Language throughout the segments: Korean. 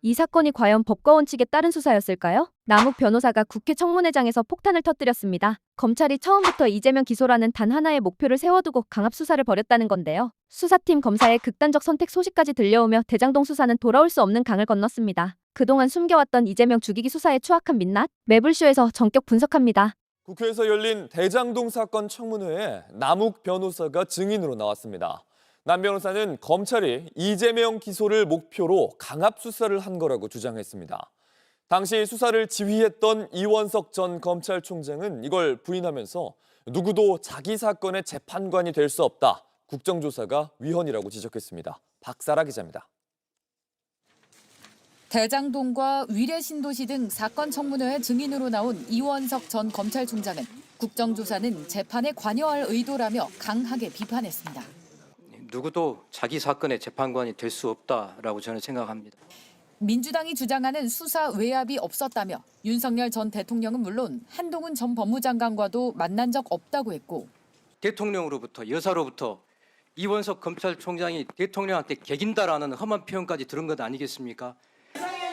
이 사건이 과연 법과 원칙에 따른 수사였을까요? 남욱 변호사가 국회 청문회장에서 폭탄을 터뜨렸습니다. 검찰이 처음부터 이재명 기소라는 단 하나의 목표를 세워두고 강압 수사를 벌였다는 건데요. 수사팀 검사의 극단적 선택 소식까지 들려오며 대장동 수사는 돌아올 수 없는 강을 건넜습니다. 그동안 숨겨왔던 이재명 죽이기 수사의 추악한 민낯, 매불쇼에서 전격 분석합니다. 국회에서 열린 대장동 사건 청문회에 남욱 변호사가 증인으로 나왔습니다. 남 변호사는 검찰이 이재명 기소를 목표로 강압 수사를 한 거라고 주장했습니다. 당시 수사를 지휘했던 이원석 전 검찰총장은 이걸 부인하면서 누구도 자기 사건의 재판관이 될 수 없다. 국정조사가 위헌이라고 지적했습니다. 박사라 기자입니다. 대장동과 위례신도시 등 사건 청문회에 증인으로 나온 이원석 전 검찰총장은 국정조사는 재판에 관여할 의도라며 강하게 비판했습니다. 누구도 자기 사건의 재판관이 될 수 없다라고 저는 생각합니다. 민주당이 주장하는 수사 외압이 없었다며 윤석열 전 대통령은 물론 한동훈 전 법무장관과도 만난 적 없다고 했고 대통령으로부터 여사로부터 이원석 검찰총장이 대통령한테 개긴다라는 험한 표현까지 들은 것 아니겠습니까?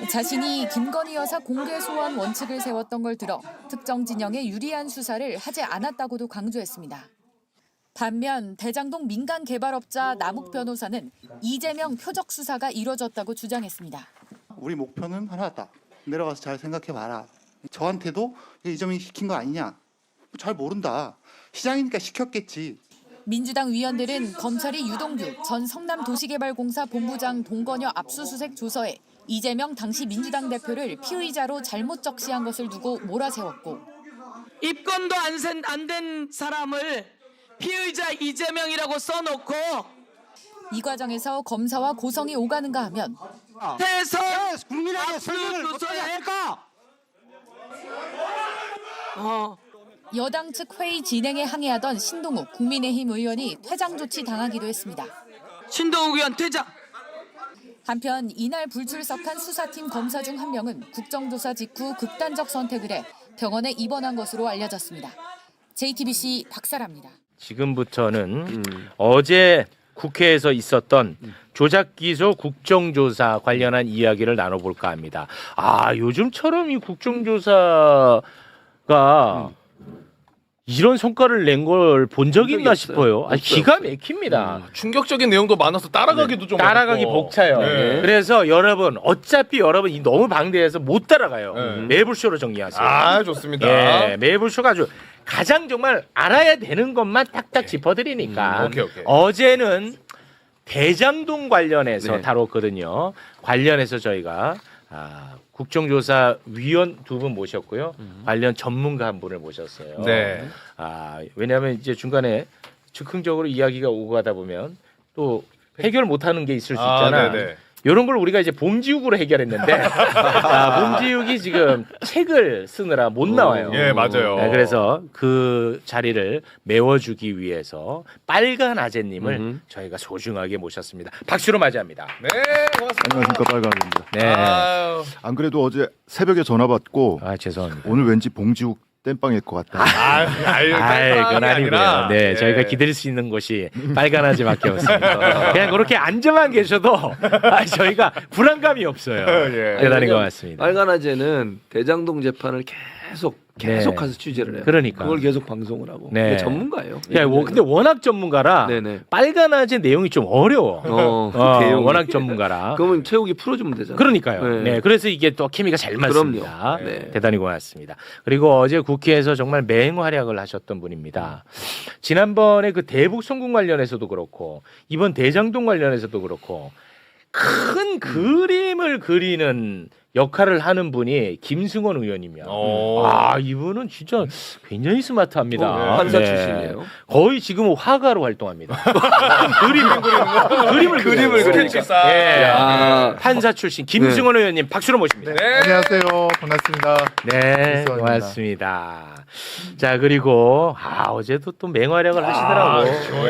자신이 김건희 여사 공개 소환 원칙을 세웠던 걸 들어 특정 진영에 유리한 수사를 하지 않았다고도 강조했습니다. 반면 대장동 민간 개발업자 남욱 변호사는 이재명 표적 수사가 이뤄졌다고 주장했습니다. 우리 목표는 하나다. 내려가서 잘 생각해봐라. 저한테도 이재명이 시킨 거 아니냐. 잘 모른다. 시장이니까 시켰겠지. 민주당 위원들은 검찰이 유동규 전 성남도시개발공사 본부장 동건여 압수수색 조서에 이재명 당시 민주당 대표를 피의자로 잘못 적시한 것을 두고 몰아세웠고 입건도 안 된 사람을 피의자 이재명이라고 써놓고 이 과정에서 검사와 고성이 오가는가 하면 대선 국민에게 설명을 어떻게 할까? 여당 측 회의 진행에 항의하던 신동욱 국민의힘 의원이 퇴장 조치 당하기도 했습니다. 신동욱 의원 퇴장. 한편 이날 불출석한 수사팀 검사 중 한 명은 국정조사 직후 극단적 선택을 해 병원에 입원한 것으로 알려졌습니다. JTBC 박사라입니다. 지금부터는 어제 국회에서 있었던 조작기소 국정조사 관련한 이야기를 나눠볼까 합니다. 요즘처럼 이 국정조사가 이런 성과를 낸 걸 본 적이 있나 싶어요. 기가 막힙니다. 충격적인 내용도 많아서 따라가기도 좀 따라가기 어렵고. 벅차요. 네. 그래서 여러분 어차피 여러분이 너무 방대해서 못 따라가요. 매불쇼로 정리하세요. 좋습니다. 예, 매불쇼가 아주 가장 정말 알아야 되는 것만 딱딱 짚어드리니까. 오케이. 어제는 대장동 관련해서 다뤘거든요. 관련해서 저희가 국정조사 위원 두 분 모셨고요. 관련 전문가 한 분을 모셨어요. 네. 왜냐하면 이제 중간에 즉흥적으로 이야기가 오고 가다 보면 또 해결 못하는 게 있을 수 있잖아. 네네. 이런 걸 우리가 이제 봄지육으로 해결했는데 봄지육이 지금 책을 쓰느라 못 나와요. 예, 맞아요. 그래서 그 자리를 메워주기 위해서 빨간 아재님을 저희가 소중하게 모셨습니다. 박수로 맞이합니다. 네, 고맙습니다. 안녕하십니까, 빨간입니다. 네. 안 그래도 어제 새벽에 전화 받고 죄송합니다. 오늘 왠지 봉지욱 땜빵일 것 같다. 그건 아니고요. 네, 저희가 기댈 수 있는 곳이 빨간 아재밖에 없습니다. 그냥 그렇게 앉아만 계셔도 저희가 불안감이 없어요. 대단히 고맙습니다. 빨간 아재는 대장동 재판을 계속 가서 취재를 해요. 그러니까. 그걸 계속 방송을 하고. 네. 근데 전문가예요. 근데 워낙 전문가라 네네. 빨간 아재 내용이 좀 어려워. 그 내용이. 워낙 전문가라. 그러면 최욱이 풀어주면 되잖아요. 그러니까요. 네, 그래서 이게 또 케미가 잘 맞습니다. 그럼요. 네. 대단히 고맙습니다. 그리고 어제 국회에서 정말 맹활약을 하셨던 분입니다. 지난번에 그 대북 송금 관련해서도 그렇고 이번 대장동 관련해서도 그렇고 큰 그림을 그리는 역할을 하는 분이 김승원 의원이며 이분은 진짜 굉장히 스마트합니다. 판사 출신이에요. 거의 지금은 화가로 활동합니다. 그림을 스케치사. 예. 판사 출신 김승원 의원님 박수로 모십니다. 네. 안녕하세요. 반갑습니다. 네, 김승원입니다. 고맙습니다. 자, 그리고 어제도 또 맹활약을 하시더라고.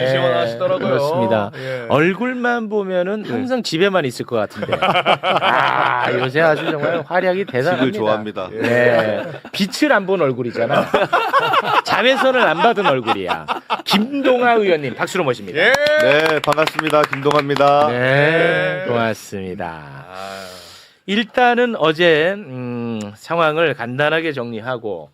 시원하시더라고요. 그렇습니다. 예. 얼굴만 보면은 항상 집에만 있을 것 같은데. 요새 아주 정말 활약이 대단합니다. 집을 좋아합니다. 네. 빛을 안 본 얼굴이잖아. 자외선을 안 받은 얼굴이야. 김동아 의원님 박수로 모십니다. 예. 네, 반갑습니다. 김동아입니다. 네, 고맙습니다. 일단은 어제 상황을 간단하게 정리하고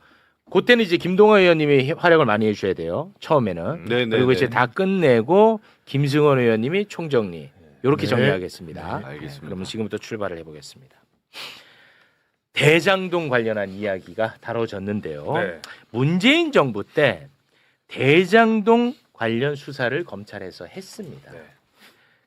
그때는 이제 김동완 의원님이 활약을 많이 해주셔야 돼요. 처음에는. 그리고 이제 다 끝내고 김승원 의원님이 총정리. 이렇게 정리하겠습니다. 네, 알겠습니다. 그러면 지금부터 출발을 해보겠습니다. 대장동 관련한 이야기가 다뤄졌는데요. 네. 문재인 정부 때 대장동 관련 수사를 검찰에서 했습니다. 네.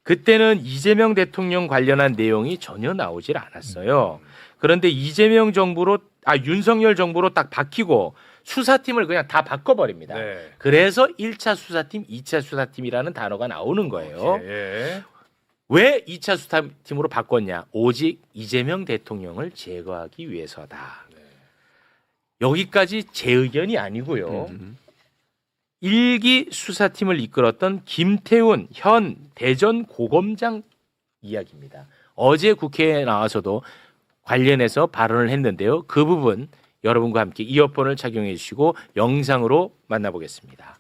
그때는 이재명 대통령 관련한 내용이 전혀 나오질 않았어요. 그런데 이재명 정부로 윤석열 정부로 딱 바뀌고 수사팀을 그냥 다 바꿔버립니다. 네. 그래서 1차 수사팀, 2차 수사팀이라는 단어가 나오는 거예요. 예. 왜 2차 수사팀으로 바꿨냐? 오직 이재명 대통령을 제거하기 위해서다. 여기까지 제 의견이 아니고요. 1기 수사팀을 이끌었던 김태훈 현 대전고검장 이야기입니다. 어제 국회에 나와서도 관련해서 발언을 했는데요. 그 부분 여러분과 함께 이어폰을 착용해 주시고 영상으로 만나보겠습니다.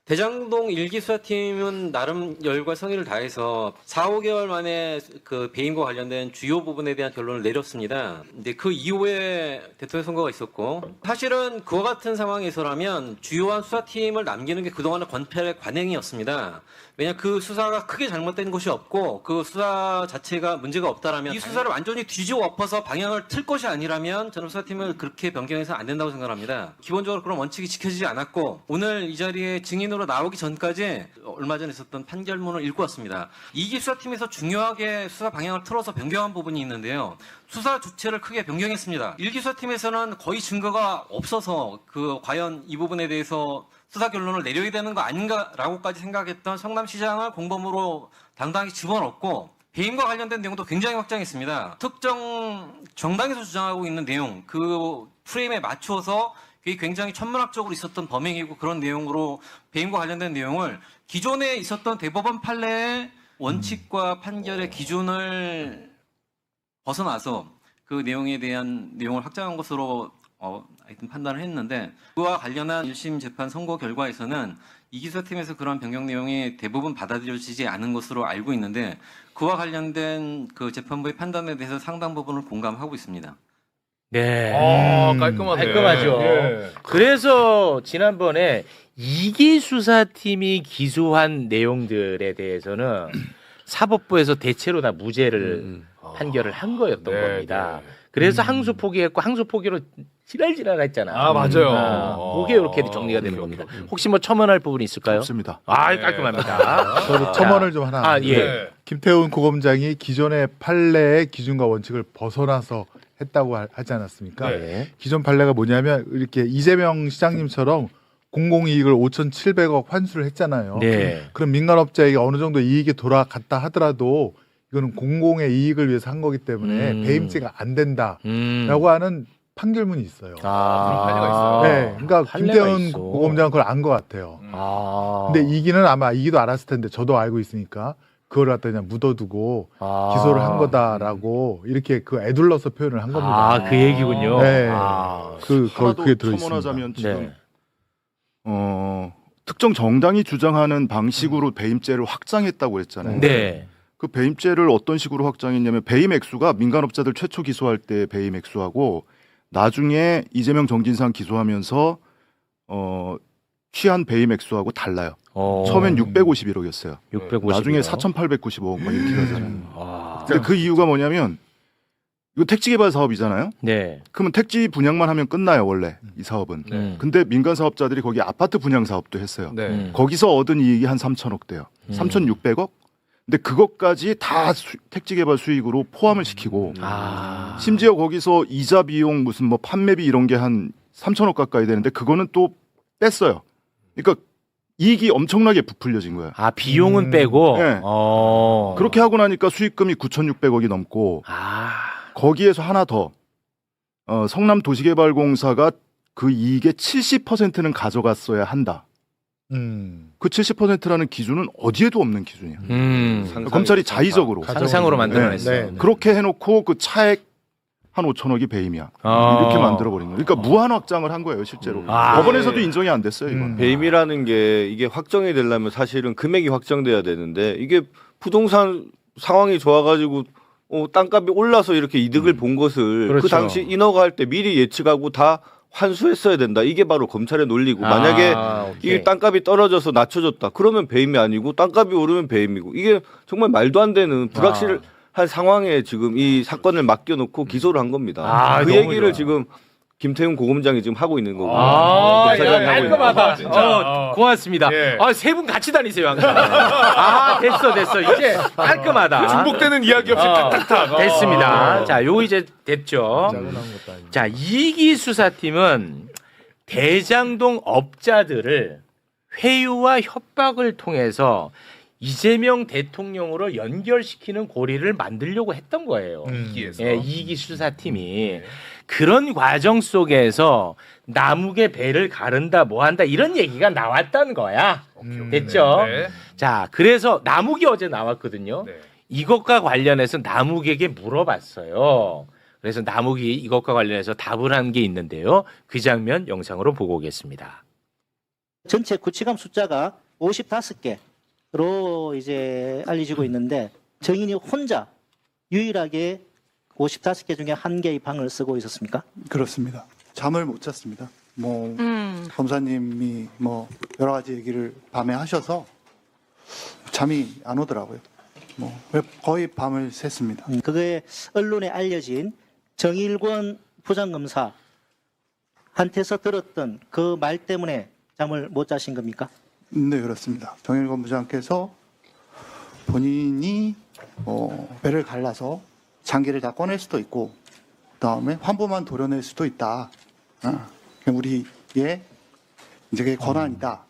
대장동 1기 수사팀은 나름 열과 성의를 다해서 4, 5개월 만에 그 배임과 관련된 주요 부분에 대한 결론을 내렸습니다. 근데 그 이후에 대통령 선거가 있었고 사실은 그와 같은 상황에서라면 주요한 수사팀을 남기는 게 그동안의 검찰의 관행이었습니다. 왜냐 그 수사가 크게 잘못된 것이 없고 그 수사 자체가 문제가 없다라면 이 수사를 완전히 뒤집어 엎어서 방향을 틀 것이 아니라면 저는 수사팀을 그렇게 변경해서 안 된다고 생각합니다. 기본적으로 그런 원칙이 지켜지지 않았고 오늘 이 자리에 증인으로 나오기 전까지 얼마 전에 있었던 판결문을 읽고 왔습니다. 2기 수사팀에서 중요하게 수사 방향을 틀어서 변경한 부분이 있는데요. 수사 주체를 크게 변경했습니다. 1기 수사팀에서는 거의 증거가 없어서 과연 이 부분에 대해서 수사 결론을 내려야 되는 거 아닌가라고까지 생각했던 성남시장을 공범으로 당당히 집어넣고 배임과 관련된 내용도 굉장히 확장했습니다. 특정 정당에서 주장하고 있는 내용, 그 프레임에 맞춰서 그게 굉장히 천문학적으로 있었던 범행이고 그런 내용으로 배임과 관련된 내용을 기존에 있었던 대법원 판례의 원칙과 판결의 기준을 벗어나서 그 내용에 대한 내용을 확장한 것으로 하여튼 판단을 했는데 그와 관련한 1심 재판 선고 결과에서는 이기수사팀에서 그런 변경 내용이 대부분 받아들여지지 않은 것으로 알고 있는데 그와 관련된 그 재판부의 판단에 대해서 상당 부분을 공감하고 있습니다. 네. 깔끔하네. 깔끔하죠. 예. 그래서 지난번에 2기 수사팀이 기소한 내용들에 대해서는 사법부에서 대체로 다 무죄를 판결을 한 거였던 겁니다. 그래서 항소 포기했고 항소 포기로 지랄지랄 했잖아. 아, 맞아요. 그게 이렇게 정리가 되는 겁니다. 혹시 뭐 첨언할 부분이 있을까요? 없습니다. 깔끔합니다. 저도 첨언을 좀 하나. 예. 김태훈 고검장이 기존의 판례의 기준과 원칙을 벗어나서 했다고 하지 않았습니까? 네. 기존 판례가 뭐냐면 이렇게 이재명 시장님처럼 공공이익을 5,700억 환수를 했잖아요. 네. 그럼 민간업자에게 어느 정도 이익이 돌아갔다 하더라도 이거는 공공의 이익을 위해서 한 거기 때문에 배임죄가 안 된다라고 하는 판결문이 있어요. 그런 판례가 있어요. 네, 그러니까 판례가 김태훈 있어. 고검장은 그걸 안 것 같아요. 근데 근데 이기는 아마 이기도 알았을 텐데 저도 알고 있으니까 그걸 갖다 그냥 묻어두고 기소를 한 거다라고 이렇게 그 애둘러서 표현을 한 겁니다. 그 얘기군요. 네. 하나 그게 더 들어있습니다. 첨언하자면 지금 네. 특정 정당이 주장하는 방식으로 배임죄를 확장했다고 했잖아요. 네. 그 배임죄를 어떤 식으로 확장했냐면 배임 액수가 민간업자들 최초 기소할 때 배임 액수하고 나중에 이재명 정진상 기소하면서 취한 배임 액수하고 달라요. 처음엔 651억이었어요. 650. 나중에 4,895억 막 이렇게 가잖아요. 근데 그 이유가 뭐냐면 이거 택지 개발 사업이잖아요. 네. 그러면 택지 분양만 하면 끝나요 원래 이 사업은. 근데 민간 사업자들이 거기 아파트 분양 사업도 했어요. 네. 거기서 얻은 이익이 한 3,000억 돼요. 3,600억. 근데 그것까지 다 택지 개발 수익으로 포함을 시키고 심지어 거기서 이자 비용 무슨 뭐 판매비 이런 게 한 3,000억 가까이 되는데 그거는 또 뺐어요. 그러니까 이익이 엄청나게 부풀려진 거예요. 비용은 빼고. 네. 그렇게 하고 나니까 수익금이 9,600억이 넘고 거기에서 하나 더 성남 도시개발공사가 그 이익의 70%는 가져갔어야 한다. 그 70%라는 기준은 어디에도 없는 기준이에요. 검찰이 자의적으로 상상으로 만들어냈어요. 그렇게 해놓고 그 차액 한 5천억이 배임이야. 이렇게 만들어버린 거예요. 그러니까 무한 확장을 한 거예요, 실제로. 법원에서도 인정이 안 됐어요, 이건. 배임이라는 게 이게 확정이 되려면 사실은 금액이 확정돼야 되는데 이게 부동산 상황이 좋아가지고 땅값이 올라서 이렇게 이득을 본 것을 그렇죠. 그 당시 인허가 할 때 미리 예측하고 다 환수했어야 된다. 이게 바로 검찰의 논리고 만약에 오케이. 이 땅값이 떨어져서 낮춰졌다. 그러면 배임이 아니고 땅값이 오르면 배임이고 이게 정말 말도 안 되는 불확실한 상황에 지금 이 사건을 맡겨놓고 기소를 한 겁니다. 그 너무 얘기를 좋아. 지금 김태훈 고검장이 지금 하고 있는 거고. 야, 깔끔하다. 고맙습니다. 예. 세 분 같이 다니세요 항상. 됐어. 이제 깔끔하다. 중복되는 이야기 없이 탁탁탁. 됐습니다. 자, 요 이제 됐죠. 자, 이기 수사팀은 대장동 업자들을 회유와 협박을 통해서 이재명 대통령으로 연결시키는 고리를 만들려고 했던 거예요. 이기에서. 예, 이기 수사팀이 그런 과정 속에서 남욱의 배를 가른다, 뭐한다 이런 얘기가 나왔던 거야. 됐죠? 네. 자, 그래서 남욱이 어제 나왔거든요. 네. 이것과 관련해서 남욱에게 물어봤어요. 그래서 남욱이 이것과 관련해서 답을 한 게 있는데요. 그 장면 영상으로 보고 오겠습니다. 전체 구치감 숫자가 55개로 이제 알려지고 있는데 정인이 혼자 유일하게 55개 중에 한 개의 방을 쓰고 있었습니까? 그렇습니다. 잠을 못 잤습니다. 뭐 검사님이 뭐 여러 가지 얘기를 밤에 하셔서 잠이 안 오더라고요. 뭐 거의 밤을 샜습니다. 그거에 언론에 알려진 정일권 부장검사 한테서 들었던 그 말 때문에 잠을 못 자신 겁니까? 네, 그렇습니다. 정일권 부장께서 본인이 배를 갈라서 장기를 다 꺼낼 수도 있고 그다음에 환부만 도려낼 수도 있다. 우리의 이제 그게 권한이다.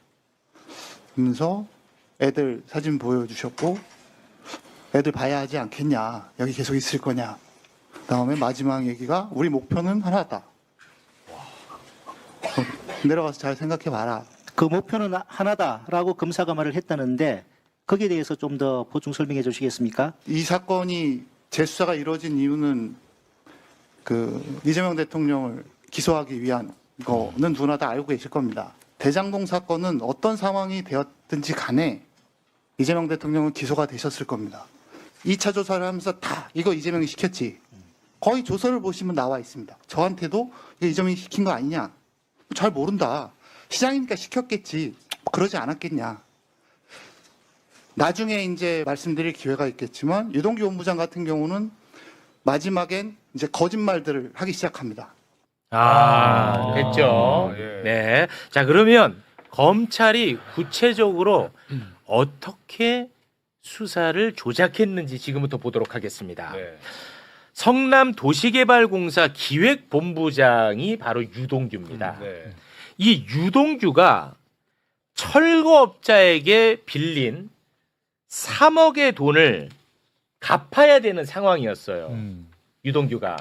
그러면서 애들 사진 보여주셨고 애들 봐야 하지 않겠냐. 여기 계속 있을 거냐. 그다음에 마지막 얘기가 우리 목표는 하나다. 내려가서 잘 생각해봐라. 그 목표는 하나다라고 검사가 말을 했다는데 거기에 대해서 좀 더 보충 설명해 주시겠습니까? 이 사건이 재수사가 이루어진 이유는 그 이재명 대통령을 기소하기 위한 거는 누구나 다 알고 계실 겁니다. 대장동 사건은 어떤 상황이 되었든지 간에 이재명 대통령은 기소가 되셨을 겁니다. 2차 조사를 하면서 다 이거 이재명이 시켰지. 거의 조서를 보시면 나와 있습니다. 저한테도 이거 이재명이 시킨 거 아니냐. 잘 모른다. 시장이니까 시켰겠지. 그러지 않았겠냐. 나중에 이제 말씀드릴 기회가 있겠지만 유동규 본부장 같은 경우는 마지막엔 이제 거짓말들을 하기 시작합니다. 됐죠. 네. 자, 그러면 검찰이 구체적으로 어떻게 수사를 조작했는지 지금부터 보도록 하겠습니다. 성남 도시개발공사 기획본부장이 바로 유동규입니다. 이 유동규가 철거업자에게 빌린 3억의 돈을 갚아야 되는 상황이었어요. 유동규가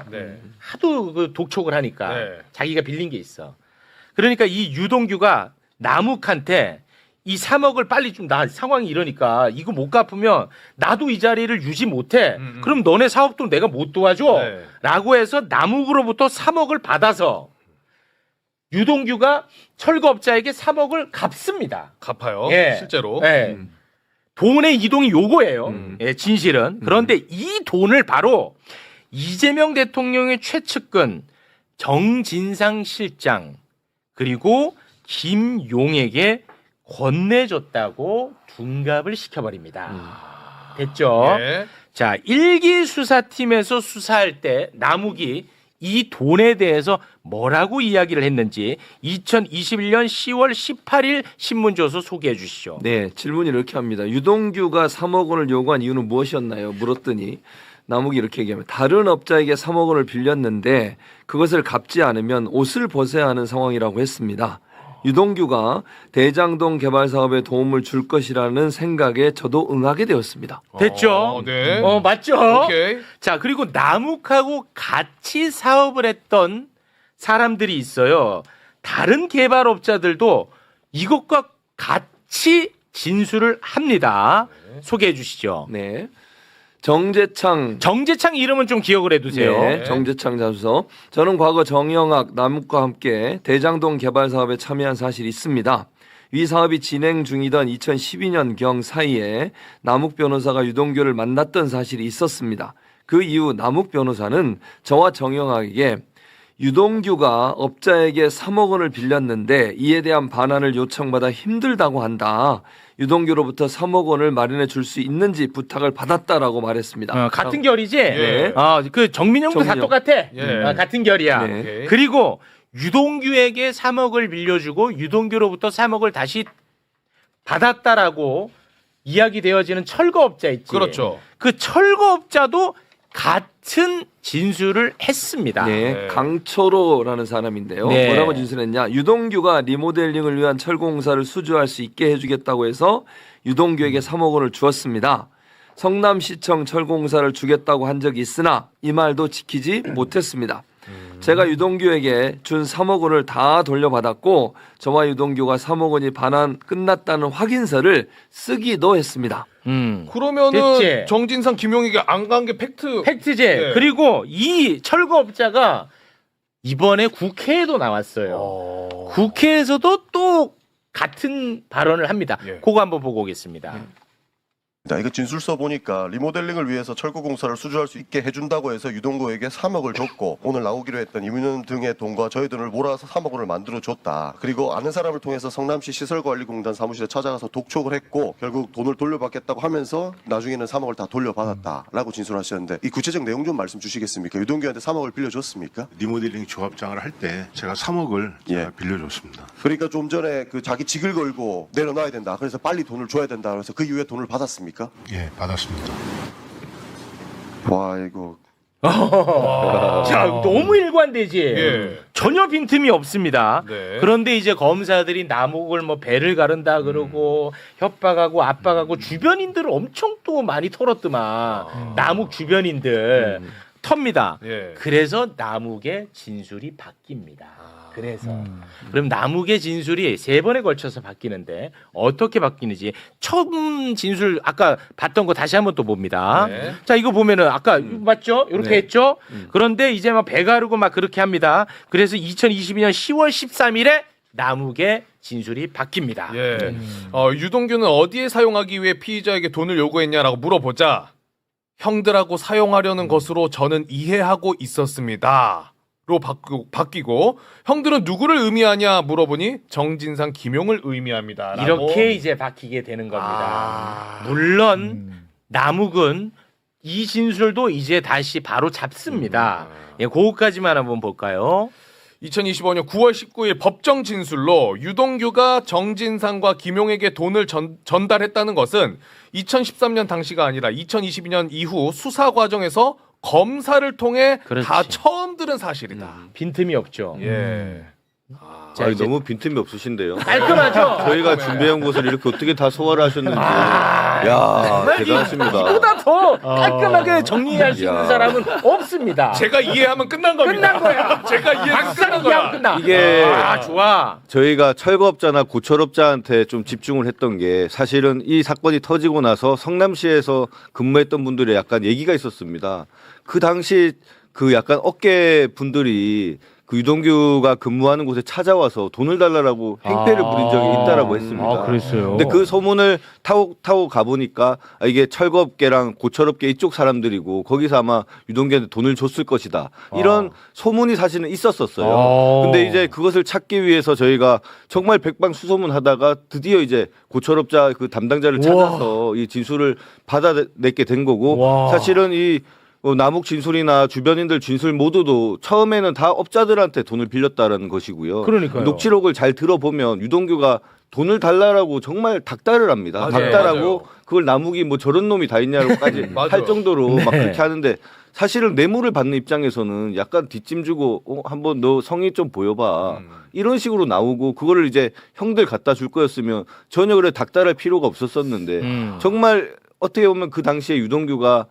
하도 그 독촉을 하니까 자기가 빌린 게 있어. 그러니까 이 유동규가 남욱한테 이 3억을 빨리 좀 나 상황이 이러니까 이거 못 갚으면 나도 이 자리를 유지 못해. 그럼 너네 사업도 내가 못 도와줘. 라고 해서 남욱으로부터 3억을 받아서 유동규가 철거업자에게 3억을 갚습니다. 갚아요. 예. 실제로. 예. 돈의 이동이 요거예요. 예, 진실은. 그런데 이 돈을 바로 이재명 대통령의 최측근 정진상 실장 그리고 김용에게 건네줬다고 둔갑을 시켜버립니다. 됐죠? 예. 자, 1기 수사팀에서 수사할 때 남욱이 이 돈에 대해서 뭐라고 이야기를 했는지 2021년 10월 18일 신문조서 소개해 주시죠. 네, 질문이 이렇게 합니다. 유동규가 3억 원을 요구한 이유는 무엇이었나요? 물었더니 남욱이 이렇게 얘기합니다. 다른 업자에게 3억 원을 빌렸는데 그것을 갚지 않으면 옷을 벗어야 하는 상황이라고 했습니다. 유동규가 대장동 개발 사업에 도움을 줄 것이라는 생각에 저도 응하게 되었습니다. 됐죠? 네. 맞죠? 오케이. 자, 그리고 남욱하고 같이 사업을 했던 사람들이 있어요. 다른 개발업자들도 이것과 같이 진술을 합니다. 소개해 주시죠. 네. 정재창 이름은 좀 기억을 해두세요. 네, 정재창 자수서. 저는 과거 정영학, 남욱과 함께 대장동 개발 사업에 참여한 사실이 있습니다. 위 사업이 진행 중이던 2012년경 사이에 남욱 변호사가 유동규를 만났던 사실이 있었습니다. 그 이후 남욱 변호사는 저와 정영학에게 유동규가 업자에게 3억 원을 빌렸는데 이에 대한 반환을 요청받아 힘들다고 한다. 유동규로부터 3억 원을 마련해 줄 수 있는지 부탁을 받았다라고 말했습니다. 같은 결이지? 예. 그 정민영도 다 정민영. 똑같아. 예. 같은 결이야. 네. 그리고 유동규에게 3억을 빌려주고 유동규로부터 3억을 다시 받았다라고 이야기되어지는 철거업자 있지. 그렇죠. 그 철거업자도 같은 진술을 했습니다. 네, 강철호라는 사람인데요. 네. 뭐라고 진술했냐? 유동규가 리모델링을 위한 철공사를 수주할 수 있게 해주겠다고 해서 유동규에게 3억 원을 주었습니다. 성남시청 철공사를 주겠다고 한 적이 있으나 이 말도 지키지 못했습니다. 제가 유동규에게 준 3억 원을 다 돌려받았고 저와 유동규가 3억 원이 반환 끝났다는 확인서를 쓰기도 했습니다. 그러면은 됐지? 정진상 김용익이 안 간 게 팩트제. 네. 그리고 이 철거업자가 이번에 국회에도 나왔어요. 국회에서도 또 같은 발언을 합니다. 그거 한번 보고 오겠습니다. 이거 진술서 보니까 리모델링을 위해서 철거공사를 수주할 수 있게 해준다고 해서 유동규에게 3억을 줬고 오늘 나오기로 했던 이민훈 등의 돈과 저희 돈을 몰아서 3억 원을 만들어줬다. 그리고 아는 사람을 통해서 성남시 시설관리공단 사무실에 찾아가서 독촉을 했고 결국 돈을 돌려받겠다고 하면서 나중에는 3억을 다 돌려받았다라고 진술하셨는데 이 구체적 내용 좀 말씀 주시겠습니까? 유동규한테 3억을 빌려줬습니까? 리모델링 조합장을 할 때 제가 3억을 제가 빌려줬습니다. 그러니까 좀 전에 그 자기 직을 걸고 내려놔야 된다. 그래서 빨리 돈을 줘야 된다. 그래서 그 이후에 돈을 받았습니까? 예, 받았습니다. 와 이거 자, 너무 일관되지. 예. 전혀 빈틈이 없습니다. 네. 그런데 이제 검사들이 남욱을 뭐 배를 가른다 그러고 협박하고 압박하고 주변인들을 엄청 또 많이 털었더만. 남욱 주변인들 텁니다. 예. 그래서 남욱의 진술이 바뀝니다. 그래서 그럼 남욱의 진술이 3번에 걸쳐서 바뀌는데 어떻게 바뀌는지 처음 진술 아까 봤던 거 다시 한번 또 봅니다. 네. 자 이거 보면은 아까 맞죠? 이렇게 네. 했죠? 그런데 이제 막 배 가르고 막 그렇게 합니다. 그래서 2022년 10월 13일에 남욱의 진술이 바뀝니다. 예. 유동규는 어디에 사용하기 위해 피의자에게 돈을 요구했냐라고 물어보자 형들하고 사용하려는 것으로 저는 이해하고 있었습니다. 로 바뀌고 형들은 누구를 의미하냐 물어보니 정진상 김용을 의미합니다. 이렇게 이제 바뀌게 되는 겁니다. 물론 남욱은 이 진술도 이제 다시 바로 잡습니다. 예, 그거까지만 한번 볼까요? 2025년 9월 19일 법정 진술로 유동규가 정진상과 김용에게 돈을 전달했다는 것은 2013년 당시가 아니라 2022년 이후 수사 과정에서 검사를 통해 그렇지. 다 처음 들은 사실이다. 빈틈이 없죠. 예. 자, 아니, 이제 너무 빈틈이 없으신데요. 깔끔하죠? 저희가 준비한 것을 이렇게 어떻게 다 소화를 하셨는지. 야 정말 대단하십니다. 이보다 더 깔끔하게 정리할 수 있는 야. 사람은 없습니다. 제가 이해하면 끝난 겁니다. 끝난 거야. 제가 이해하면 끝난 거야. 끝나. 이게 좋아. 저희가 철거업자나 고철업자한테 좀 집중을 했던 게 사실은 이 사건이 터지고 나서 성남시에서 근무했던 분들의 약간 얘기가 있었습니다. 그 당시 그 약간 업계 분들이 그 유동규가 근무하는 곳에 찾아와서 돈을 달라고 행패를 부린 적이 있다라고 했습니다. 그랬어요. 근데 그 소문을 타고 가보니까 이게 철거업계랑 고철업계 이쪽 사람들이고 거기서 아마 유동규한테 돈을 줬을 것이다. 이런 소문이 사실은 있었었어요. 근데 이제 그것을 찾기 위해서 저희가 정말 백방수소문하다가 드디어 이제 고철업자 그 담당자를 찾아서 이 진술을 받아내게 된 거고 사실은 이 남욱 진술이나 주변인들 진술 모두도 처음에는 다 업자들한테 돈을 빌렸다라는 것이고요. 그러니까요. 녹취록을 잘 들어보면 유동규가 돈을 달라라고 정말 닥달을 합니다. 맞아요. 닥달하고 맞아요. 그걸 남욱이 뭐 저런 놈이 다 있냐고까지 맞아요. 할 정도로 막 네. 그렇게 하는데 사실은 뇌물을 받는 입장에서는 약간 뒷짐 주고 한번 너 성의 좀 보여봐. 이런 식으로 나오고 그거를 이제 형들 갖다 줄 거였으면 전혀 그래 닥달할 필요가 없었었는데 정말 어떻게 보면 그 당시에 유동규가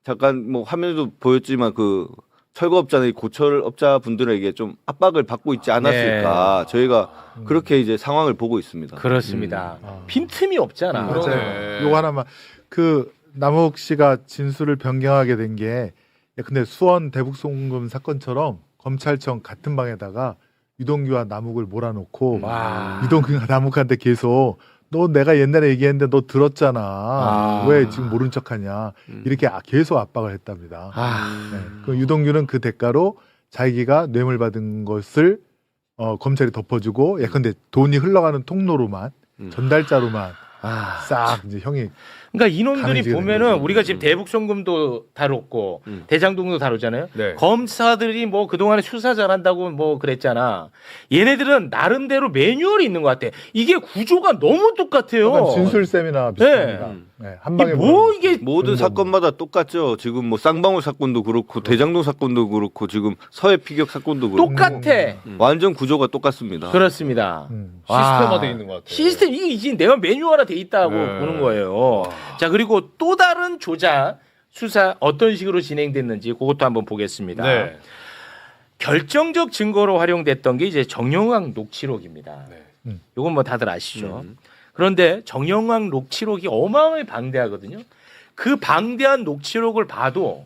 잠깐 뭐 화면에도 보였지만 그 철거업자나 고철업자 분들에게 좀 압박을 받고 있지 않았을까 저희가 그렇게 이제 상황을 보고 있습니다. 그렇습니다. 빈틈이 없잖아. 맞아요. 요거 하나만 그 남욱 씨가 진술을 변경하게 된 게 근데 수원 대북송금 사건처럼 검찰청 같은 방에다가 유동규와 남욱을 몰아놓고 유동규가 남욱한테 계속 너 내가 옛날에 얘기했는데 너 들었잖아. 왜 지금 모른 척하냐. 이렇게 계속 압박을 했답니다. 네. 그 유동규는 그 대가로 자기가 뇌물 받은 것을 검찰이 덮어주고 예컨대 돈이 흘러가는 통로로만 전달자로만 싹 이제 형이 그러니까 이놈들이 강해지게 보면은 된 거죠. 우리가 지금 대북송금도 다뤘고 대장동도 다뤘잖아요. 네. 검사들이 뭐 그동안에 수사 잘한다고 뭐 그랬잖아. 얘네들은 나름대로 매뉴얼이 있는 것 같아. 이게 구조가 너무 똑같아요. 약간 진술 세미나 비슷합니다. 네. 한 방에 뭐 이게 모든 사건마다 똑같죠. 지금 뭐 쌍방울 사건도 그렇고 대장동 사건도 그렇고 지금 서해 피격 사건도 그렇고 똑같아. 완전 구조가 똑같습니다. 그렇습니다. 시스템화돼 있는 것 같아요. 시스템 이게 이제 내가 매뉴얼화 돼 있다고 보는 거예요. 자 그리고 또 다른 조작 수사 어떤 식으로 진행됐는지 그것도 한번 보겠습니다. 네. 결정적 증거로 활용됐던 게 이제 정영학 녹취록입니다. 이건 뭐 다들 아시죠? 그런데 정영학 녹취록이 어마어마하게 방대하거든요. 그 방대한 녹취록을 봐도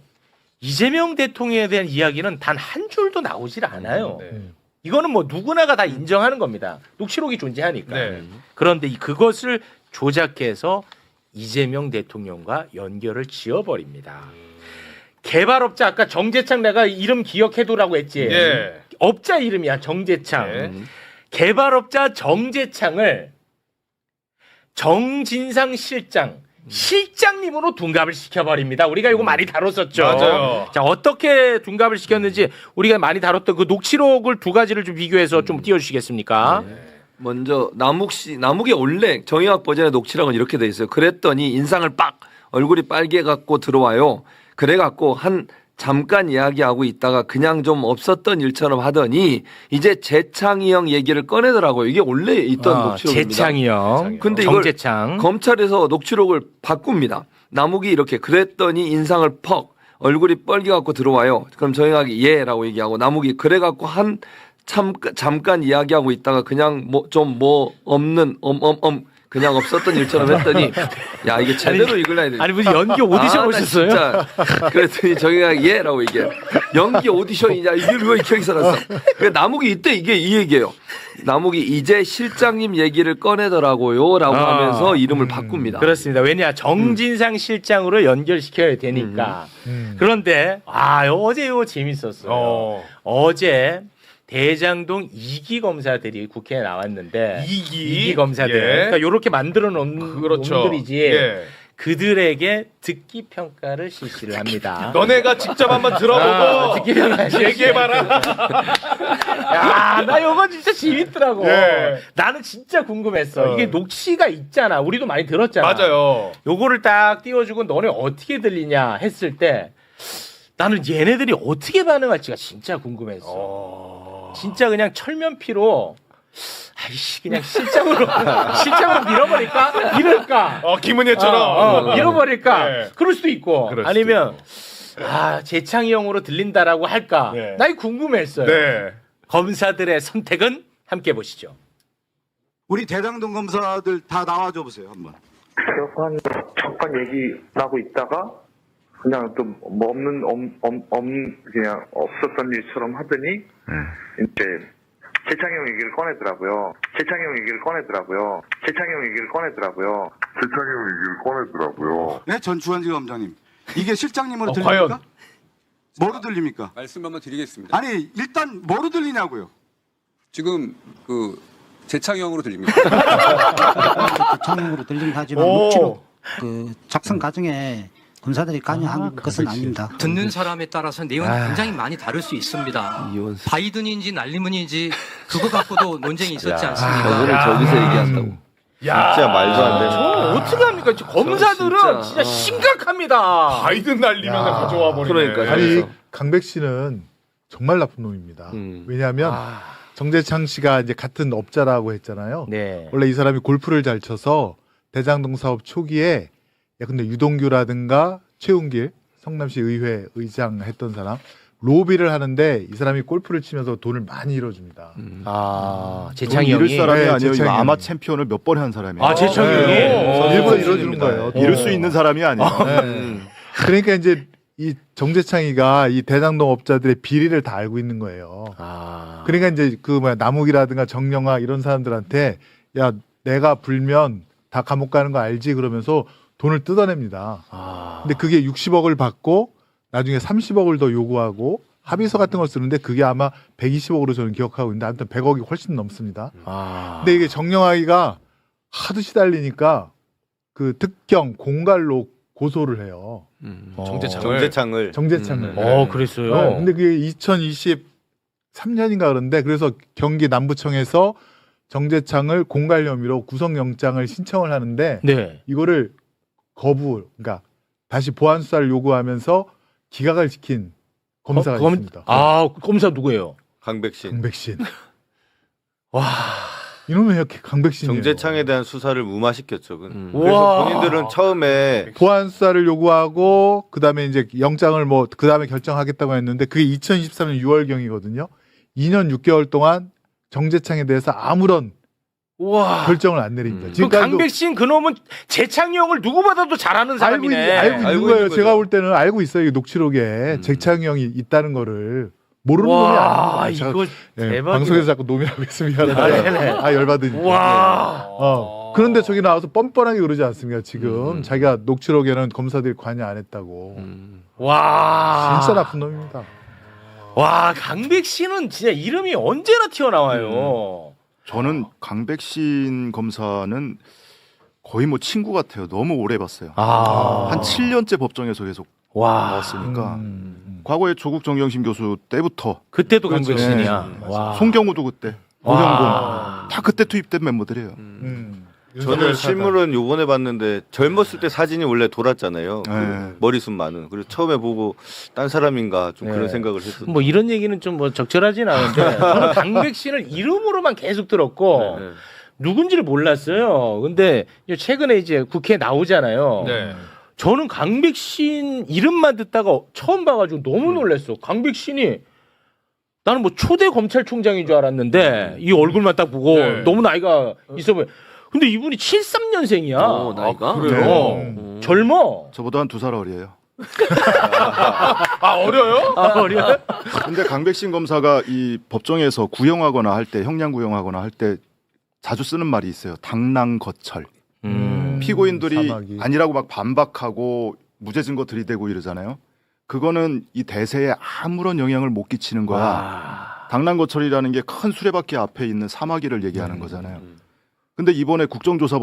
이재명 대통령에 대한 이야기는 단 한 줄도 나오질 않아요. 이거는 뭐 누구나가 다 인정하는 겁니다. 녹취록이 존재하니까. 네. 그런데 그것을 조작해서 이재명 대통령과 연결을 지어버립니다. 개발업자 아까 정재창 내가 이름 기억해두라고 했지. 예. 업자 이름이야 정재창. 개발업자 정재창을 정진상 실장님으로 둔갑을 시켜버립니다. 우리가 이거 많이 다뤘었죠. 맞아요. 자 어떻게 둔갑을 시켰는지 우리가 많이 다뤘던 그 녹취록을 두 가지를 좀 비교해서 좀 띄워주시겠습니까? 먼저 남욱이 원래 정의학 버전의 녹취록은 이렇게 돼 있어요. 그랬더니 인상을 빡 얼굴이 빨개 갖고 들어와요. 그래 갖고 한 잠깐 이야기하고 있다가 그냥 좀 없었던 일처럼 하더니 이제 재창이 형 얘기를 꺼내더라고요. 이게 원래 있던 녹취록입니다. 재창이 형. 근데 이걸 정재창. 검찰에서 녹취록을 바꿉니다. 남욱이 이렇게 그랬더니 인상을 퍽 얼굴이 빨개 갖고 들어와요. 그럼 정의학이 예라고 얘기하고 남욱이 그래 갖고 한 잠깐 이야기하고 있다가 그냥 없는 그냥 없었던 일처럼 했더니 야 이게 제대로 읽으려 돼. 아니 무슨 연기 오디션 오셨어요? 진짜. 그랬더니 정의가 예라고 얘기해. 연기 오디션이냐 이게 왜 기억이 살았어. 남욱이 이때 이게 이 얘기예요. 남욱이 이제 실장님 얘기를 꺼내더라고요라고 하면서 이름을 바꿉니다. 그렇습니다. 왜냐 정진상 실장으로 연결시켜야 되니까. 그런데 어제 이거 재밌었어요. 어제 대장동 2기 검사들이 국회에 나왔는데 2기 검사들 그러니까 이렇게 만들어 놓은 놈들이지 예. 그들에게 듣기 평가를 실시를 합니다. 너네가 직접 한번 들어보고 듣기 평가 얘기해봐라. 나 이거 진짜 재밌더라고. 예. 나는 진짜 궁금했어. 이게 녹취가 있잖아. 우리도 많이 들었잖아. 맞아요. 요거를 딱 띄워주고 너네 어떻게 들리냐 했을 때 나는 얘네들이 어떻게 반응할지가 진짜 궁금했어. 진짜 그냥 철면피로 아이씨 그냥 실장으로 밀어버릴까? 이럴까? 김은혜처럼 밀어버릴까? 네. 그럴 수도 있고 그럴 수도 아니면 재창이 형으로 들린다라고 할까? 네. 나 이거 궁금했어요. 네. 검사들의 선택은 함께 보시죠. 우리 대장동 검사들 다 나와줘 보세요 한번. 잠깐 얘기 나고 있다가 그냥 또 뭐 그냥 없었던 일처럼 하더니 이제 재창이 형 얘기를 꺼내더라고요. 네, 전주환지검장님. 이게 실장님으로 과연? 들립니까? 뭐로 들립니까? 말씀 한번 드리겠습니다. 아니 일단 뭐로 들리냐고요? 지금 그 재창형으로 들립니다. 재창형으로 들리긴 하지만 녹취록 그 작성 과정에 검사들이 관여한 것은 아닙니다. 듣는 사람에 따라서 내용이 굉장히 많이 다를 수 있습니다. 바이든인지 날리문인지 그거 갖고도 논쟁이 있었지 않습니까? 저거를 저기서 얘기한다고. 진짜 말도 안 되는. 저 어떻게 합니까? 검사들은 진짜 심각합니다. 바이든 날리면 가져와 버리네. 그러니까. 아니 강백 씨는 정말 나쁜 놈입니다. 왜냐하면 정재창 씨가 이제 같은 업자라고 했잖아요. 네. 원래 이 사람이 골프를 잘 쳐서 대장동 사업 초기에 근데 유동규라든가 최웅길 성남시 의회 의장 했던 사람 로비를 하는데 이 사람이 골프를 치면서 돈을 많이 잃어줍니다. 재창이 잃을 형이 사람이 아니에요. 재창이 이거 아마 형이. 챔피언을 몇 번 한 사람이에요. 재창이 형이 일부러 잃어주는 거예요. 잃을 수 있는 사람이 아니에요. 그러니까 이제 이 정재창이가 이 대장동 업자들의 비리를 다 알고 있는 거예요. 그러니까 이제 남욱이라든가 정영학 이런 사람들한테 야 내가 불면 다 감옥 가는 거 알지? 그러면서 돈을 뜯어냅니다. 근데 그게 60억을 받고 나중에 30억을 더 요구하고 합의서 같은 걸 쓰는데 그게 아마 120억으로 저는 기억하고 있는데 아무튼 100억이 훨씬 넘습니다. 근데 이게 정영학이가 하도 시달리니까 그 특경 공갈로 고소를 해요. 정재창을. 그랬어요. 네, 근데 그게 2023년인가 그런데 그래서 경기 남부청에서 정재창을 공갈 혐의로 구속영장을 신청을 하는데 네. 이거를 그러니까 다시 보안 수사를 요구하면서 기각을 시킨 검사가 있습니다. 검사 누구예요? 강백신. 와. 이놈의 이렇게 강백신이에요. 정재창에 대한 수사를 무마시켰죠. 그래서 본인들은 처음에 보안 수사를 요구하고 그다음에 이제 영장을 뭐 그다음에 결정하겠다고 했는데 그게 2023년 6월경이거든요. 2년 6개월 동안 정재창에 대해서 아무런 결정을 안 내립니다. 그 강백신 그놈은 재창형을 누구보다도 잘하는 사람이네. 알고 있는 거예요. 제가 볼 때는 알고 있어요. 이 녹취록에 재창형이 있다는 거를 모르는 놈이 아니에요. 이거 대박이다. 방송에서 자꾸 놈이라고 했으면 네네. 열받으니까. 와. 그런데 저기 나와서 뻔뻔하게 그러지 않습니까? 지금 자기가 녹취록에는 검사들이 관여 안 했다고. 와. 진짜 나쁜 놈입니다. 와, 강백신은 진짜 이름이 언제나 튀어나와요. 저는 강백신 검사는 거의 뭐 친구 같아요. 너무 오래 봤어요. 한 7년째 법정에서 계속 나왔으니까. 과거에 조국 정경심 교수 때부터. 그때도 강백신이야. 와. 송경우도 그때. 노경곤. 다 그때 투입된 멤버들이에요. 저는 실물은 요번에 봤는데 젊었을 때 사진이 원래 돌았잖아요. 그 머리숱 많은. 그래서 처음에 보고 딴 사람인가 좀 그런 생각을 했었어요. 뭐 이런 얘기는 좀 뭐 적절하진 않은데 저는 강백신을 이름으로만 계속 들었고 누군지를 몰랐어요. 근데 최근에 이제 국회에 나오잖아요. 저는 강백신 이름만 듣다가 처음 봐가지고 너무 놀랐어. 강백신이 나는 뭐 초대 검찰총장인 줄 알았는데 이 얼굴만 딱 보고 너무 나이가 있어 보여. 근데 이분이 73년생이야. 나이가? 그래요? 젊어. 저보다 한 2살 어려요. 어려요? 어려요? 근데 강백신 검사가 이 법정에서 구형하거나 할 때, 형량 구형하거나 할 때 자주 쓰는 말이 있어요. 당랑거철. 피고인들이 사막이. 아니라고 막 반박하고 무죄 증거 들이대고 이러잖아요. 그거는 이 대세에 아무런 영향을 못 끼치는 거야. 당랑거철이라는 게 큰 수레바퀴 앞에 있는 사마귀를 얘기하는 거잖아요. 근데 이번에 국정조사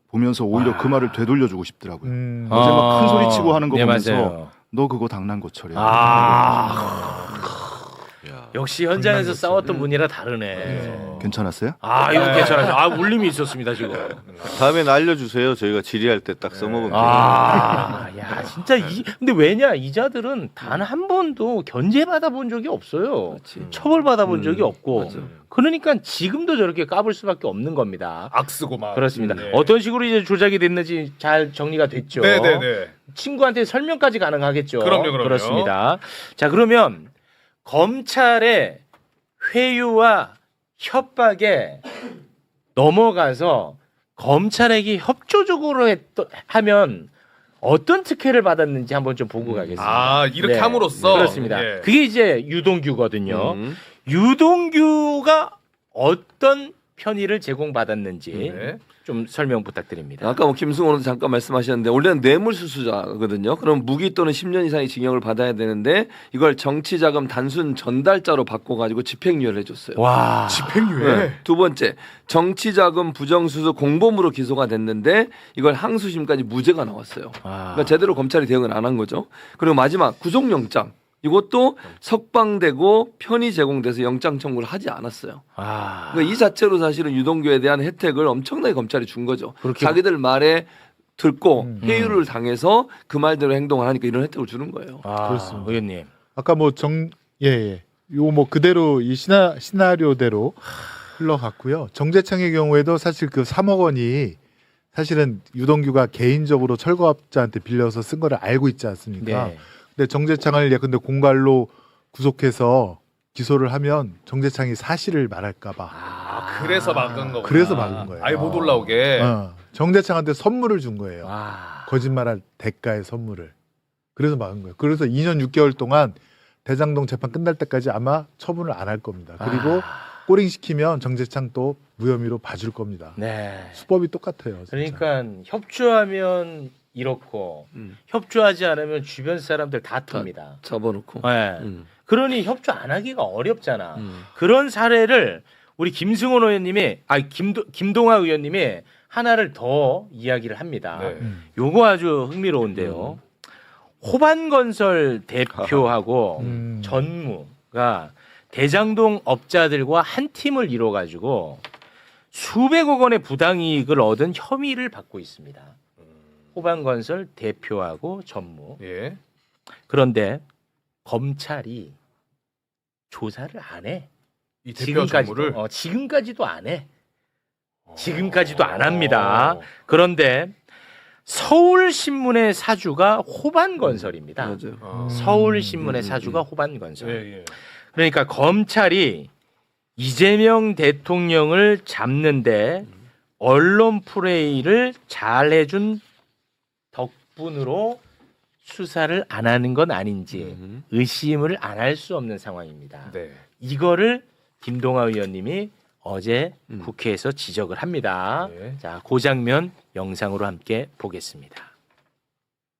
보면서 오히려 그 말을 되돌려주고 싶더라고요. 어제 막 큰 소리 치고 하는 거 보면서 맞아요. 너 그거 당랑거철이야. 역시 현장에서 싸웠던 분이라 다르네. 괜찮았어요? 이거 괜찮아요. 울림이 있었습니다 지금. 다음엔 알려주세요. 저희가 질의할 때 딱 써먹으면 야 진짜 근데 왜냐 이자들은 단 한 번도 견제받아 본 적이 없어요. 처벌받아 본 적이 없고. 그러니까 지금도 저렇게 까불 수밖에 없는 겁니다. 악쓰고 막. 그렇습니다. 어떤 식으로 이제 조작이 됐는지 잘 정리가 됐죠. 네네네. 친구한테 설명까지 가능하겠죠. 그럼요. 그렇습니다. 자 그러면 검찰의 회유와 협박에 넘어가서 검찰에게 협조적으로 하면 어떤 특혜를 받았는지 한번 좀 보고 가겠습니다. 이렇게 함으로써 그렇습니다. 그게 이제 유동규거든요. 유동규가 어떤 편의를 제공받았는지 좀 설명 부탁드립니다. 아까 뭐 김승호도 잠깐 말씀하셨는데 원래는 뇌물수수자거든요. 그럼 무기 또는 10년 이상의 징역을 받아야 되는데 이걸 정치자금 단순 전달자로 바꿔가지고 집행유예를 해줬어요. 와, 집행유예. 두 번째, 정치자금 부정수수 공범으로 기소가 됐는데 이걸 항소심까지 무죄가 나왔어요. 그러니까 제대로 검찰이 대응을 안 한 거죠. 그리고 마지막 구속영장. 이것도 석방되고 편의 제공돼서 영장 청구를 하지 않았어요. 그러니까 이 자체로 사실은 유동규에 대한 혜택을 엄청나게 검찰이 준 거죠. 자기들 말에 듣고 회유를 당해서 그 말대로 행동을 하니까 이런 혜택을 주는 거예요. 그렇습니다. 의원님. 아까 뭐 요 뭐 그대로 이 시나리오대로 흘러갔고요. 정재창의 경우에도 사실 그 3억 원이 사실은 유동규가 개인적으로 철거업자한테 빌려서 쓴 거를 알고 있지 않습니까? 네. 근데 정재창을 근데 공갈로 구속해서 기소를 하면 정재창이 사실을 말할까봐. 그래서 막은 거구나. 그래서 막은 거예요. 아예 못 올라오게. 정재창한테 선물을 준 거예요. 거짓말할 대가의 선물을. 그래서 막은 거예요. 그래서 2년 6개월 동안 대장동 재판 끝날 때까지 아마 처분을 안 할 겁니다. 그리고 꼬링 시키면 정재창 또 무혐의로 봐줄 겁니다. 네. 수법이 똑같아요. 진짜. 그러니까 협조하면 이렇고 협조하지 않으면 주변 사람들 다 틉니다. 잡아놓고. 네. 그러니 협조 안 하기가 어렵잖아. 그런 사례를 우리 김승원 의원님이 김동아 의원님이 하나를 더 이야기를 합니다. 요거 아주 흥미로운데요. 호반건설 대표하고 전무가 대장동 업자들과 한 팀을 이뤄가지고 수백억 원의 부당이익을 얻은 혐의를 받고 있습니다. 호반건설 대표하고 전무. 예. 그런데 검찰이 조사를 안 해. 이 대표 전무를 지금까지도 안 해. 지금까지도 안 합니다. 그런데 서울신문의 사주가 호반건설입니다. 서울신문의 사주가 호반건설. 그러니까 검찰이 이재명 대통령을 잡는데 언론 플레이를 잘 해준 덕분으로 수사를 안 하는 건 아닌지 의심을 안 할 수 없는 상황입니다. 이거를 김동아 의원님이 어제 국회에서 지적을 합니다. 자, 그 장면 영상으로 함께 보겠습니다.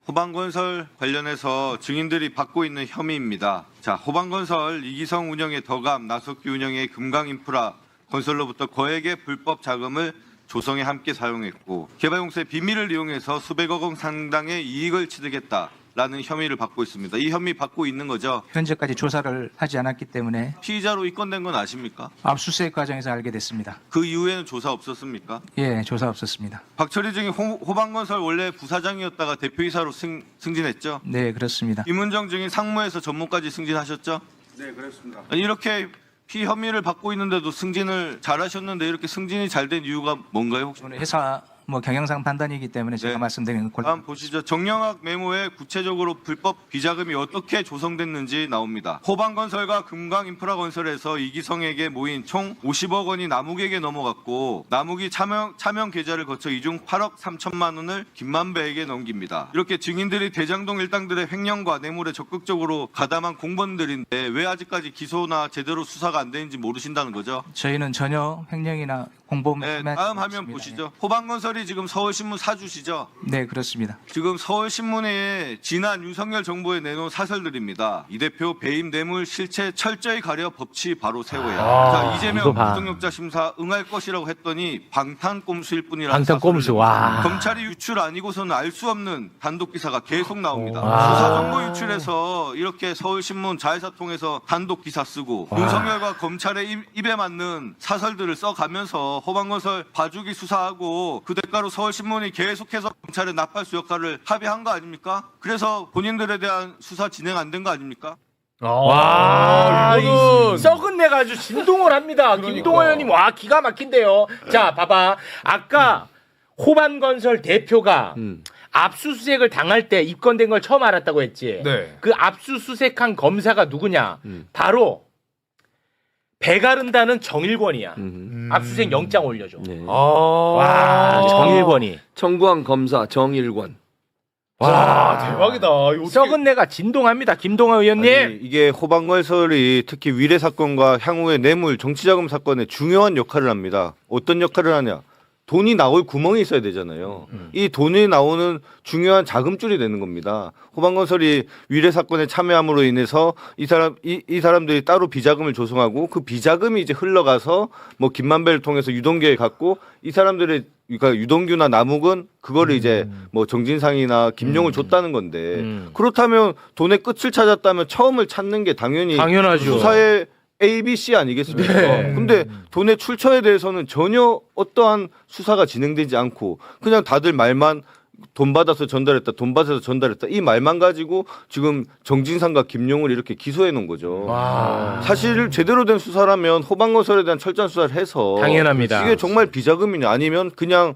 호반건설 관련해서 증인들이 받고 있는 혐의입니다. 자, 호반건설 이기성 운영의 덕암, 나석기 운영의 금강인프라 건설로부터 거액의 불법 자금을 조성에 함께 사용했고 개발공사의 비밀을 이용해서 수백억 원 상당의 이익을 취득했다라는 혐의를 받고 있습니다. 이 혐의 받고 있는 거죠? 현재까지 조사를 하지 않았기 때문에 피의자로 입건된 건 아십니까? 압수수색 과정에서 알게 됐습니다. 그 이후에는 조사 없었습니까? 예, 조사 없었습니다. 박철희 증인 호반건설 원래 부사장이었다가 대표이사로 승진했죠? 네, 그렇습니다. 임은정 증인 상무에서 전무까지 승진하셨죠? 네, 그렇습니다. 아니, 이렇게 피혐의를 받고 있는데도 승진을 잘하셨는데 이렇게 승진이 잘 된 이유가 뭔가요? 혹시? 회사 경영상 판단이기 때문에 제가 말씀드리는 걸. 다음 보시죠. 정영학 메모에 구체적으로 불법 비자금이 어떻게 조성됐는지 나옵니다. 호반건설과 금강인프라건설에서 이기성에게 모인 총 50억 원이 남욱에게 넘어갔고 남욱이 차명 계좌를 거쳐 이중 8억 3천만 원을 김만배에게 넘깁니다. 이렇게 증인들이 대장동 일당들의 횡령과 뇌물에 적극적으로 가담한 공범들인데 왜 아직까지 기소나 제대로 수사가 안 되는지 모르신다는 거죠? 저희는 전혀 횡령이나 공범. 네, 다음 화면 보시죠. 호반건설이 지금 서울신문 사주시죠? 네, 그렇습니다. 지금 서울신문에 지난 윤석열 정부에 내놓은 사설들입니다. 이 대표 배임 뇌물 실체 철저히 가려 법치 바로 세워야. 자, 이재명 부동력자 심사 응할 것이라고 했더니 방탄꼼수일 뿐이라는 방탄꼼수. 와. 검찰이 유출 아니고서는 알 수 없는 단독 기사가 계속 나옵니다. 수사 정보 유출해서 이렇게 서울신문 자회사 통해서 단독 기사 쓰고 윤석열과 검찰의 입에 맞는 사설들을 써가면서 호반건설 봐주기 수사하고 그 대가로 서울신문이 계속해서 검찰의 나팔수 역할을 합의한 거 아닙니까? 그래서 본인들에 대한 수사 진행 안 된 거 아닙니까? 와, 이거는 썩은 내가 아주 진동을 합니다. 김동호 의원님, 와, 기가 막힌데요. 자, 봐봐. 아까 호반건설 대표가 압수수색을 당할 때 입건된 걸 처음 알았다고 했지. 네. 그 압수수색한 검사가 누구냐? 바로 배가른다는 정일권이야. 압수수색 영장 올려줘. 와, 정일권이. 청구한 검사 정일권. 와, 대박이다. 썩은 내가 진동합니다. 김동아 의원님. 아니, 이게 호반건설이 특히 위례 사건과 향후의 뇌물 정치자금 사건에 중요한 역할을 합니다. 어떤 역할을 하냐? 돈이 나올 구멍이 있어야 되잖아요. 이 돈이 나오는 중요한 자금줄이 되는 겁니다. 호반건설이 위례 사건에 참여함으로 인해서 이 사람들이 따로 비자금을 조성하고 그 비자금이 이제 흘러가서 뭐 김만배를 통해서 유동규에 갔고 이 사람들의 그러니까 유동규나 남욱은 그거를 이제 뭐 정진상이나 김용을 줬다는 건데 그렇다면 돈의 끝을 찾았다면 처음을 찾는 게 당연하죠. 수사의 A, B, C 아니겠습니까? 네. 근데 돈의 출처에 대해서는 전혀 어떠한 수사가 진행되지 않고 그냥 다들 말만 돈 받아서 전달했다, 돈 받아서 전달했다 이 말만 가지고 지금 정진상과 김용을 이렇게 기소해 놓은 거죠. 와. 사실 제대로 된 수사라면 호반건설에 대한 철저한 수사를 해서 당연합니다. 이게 정말 비자금이냐 아니면 그냥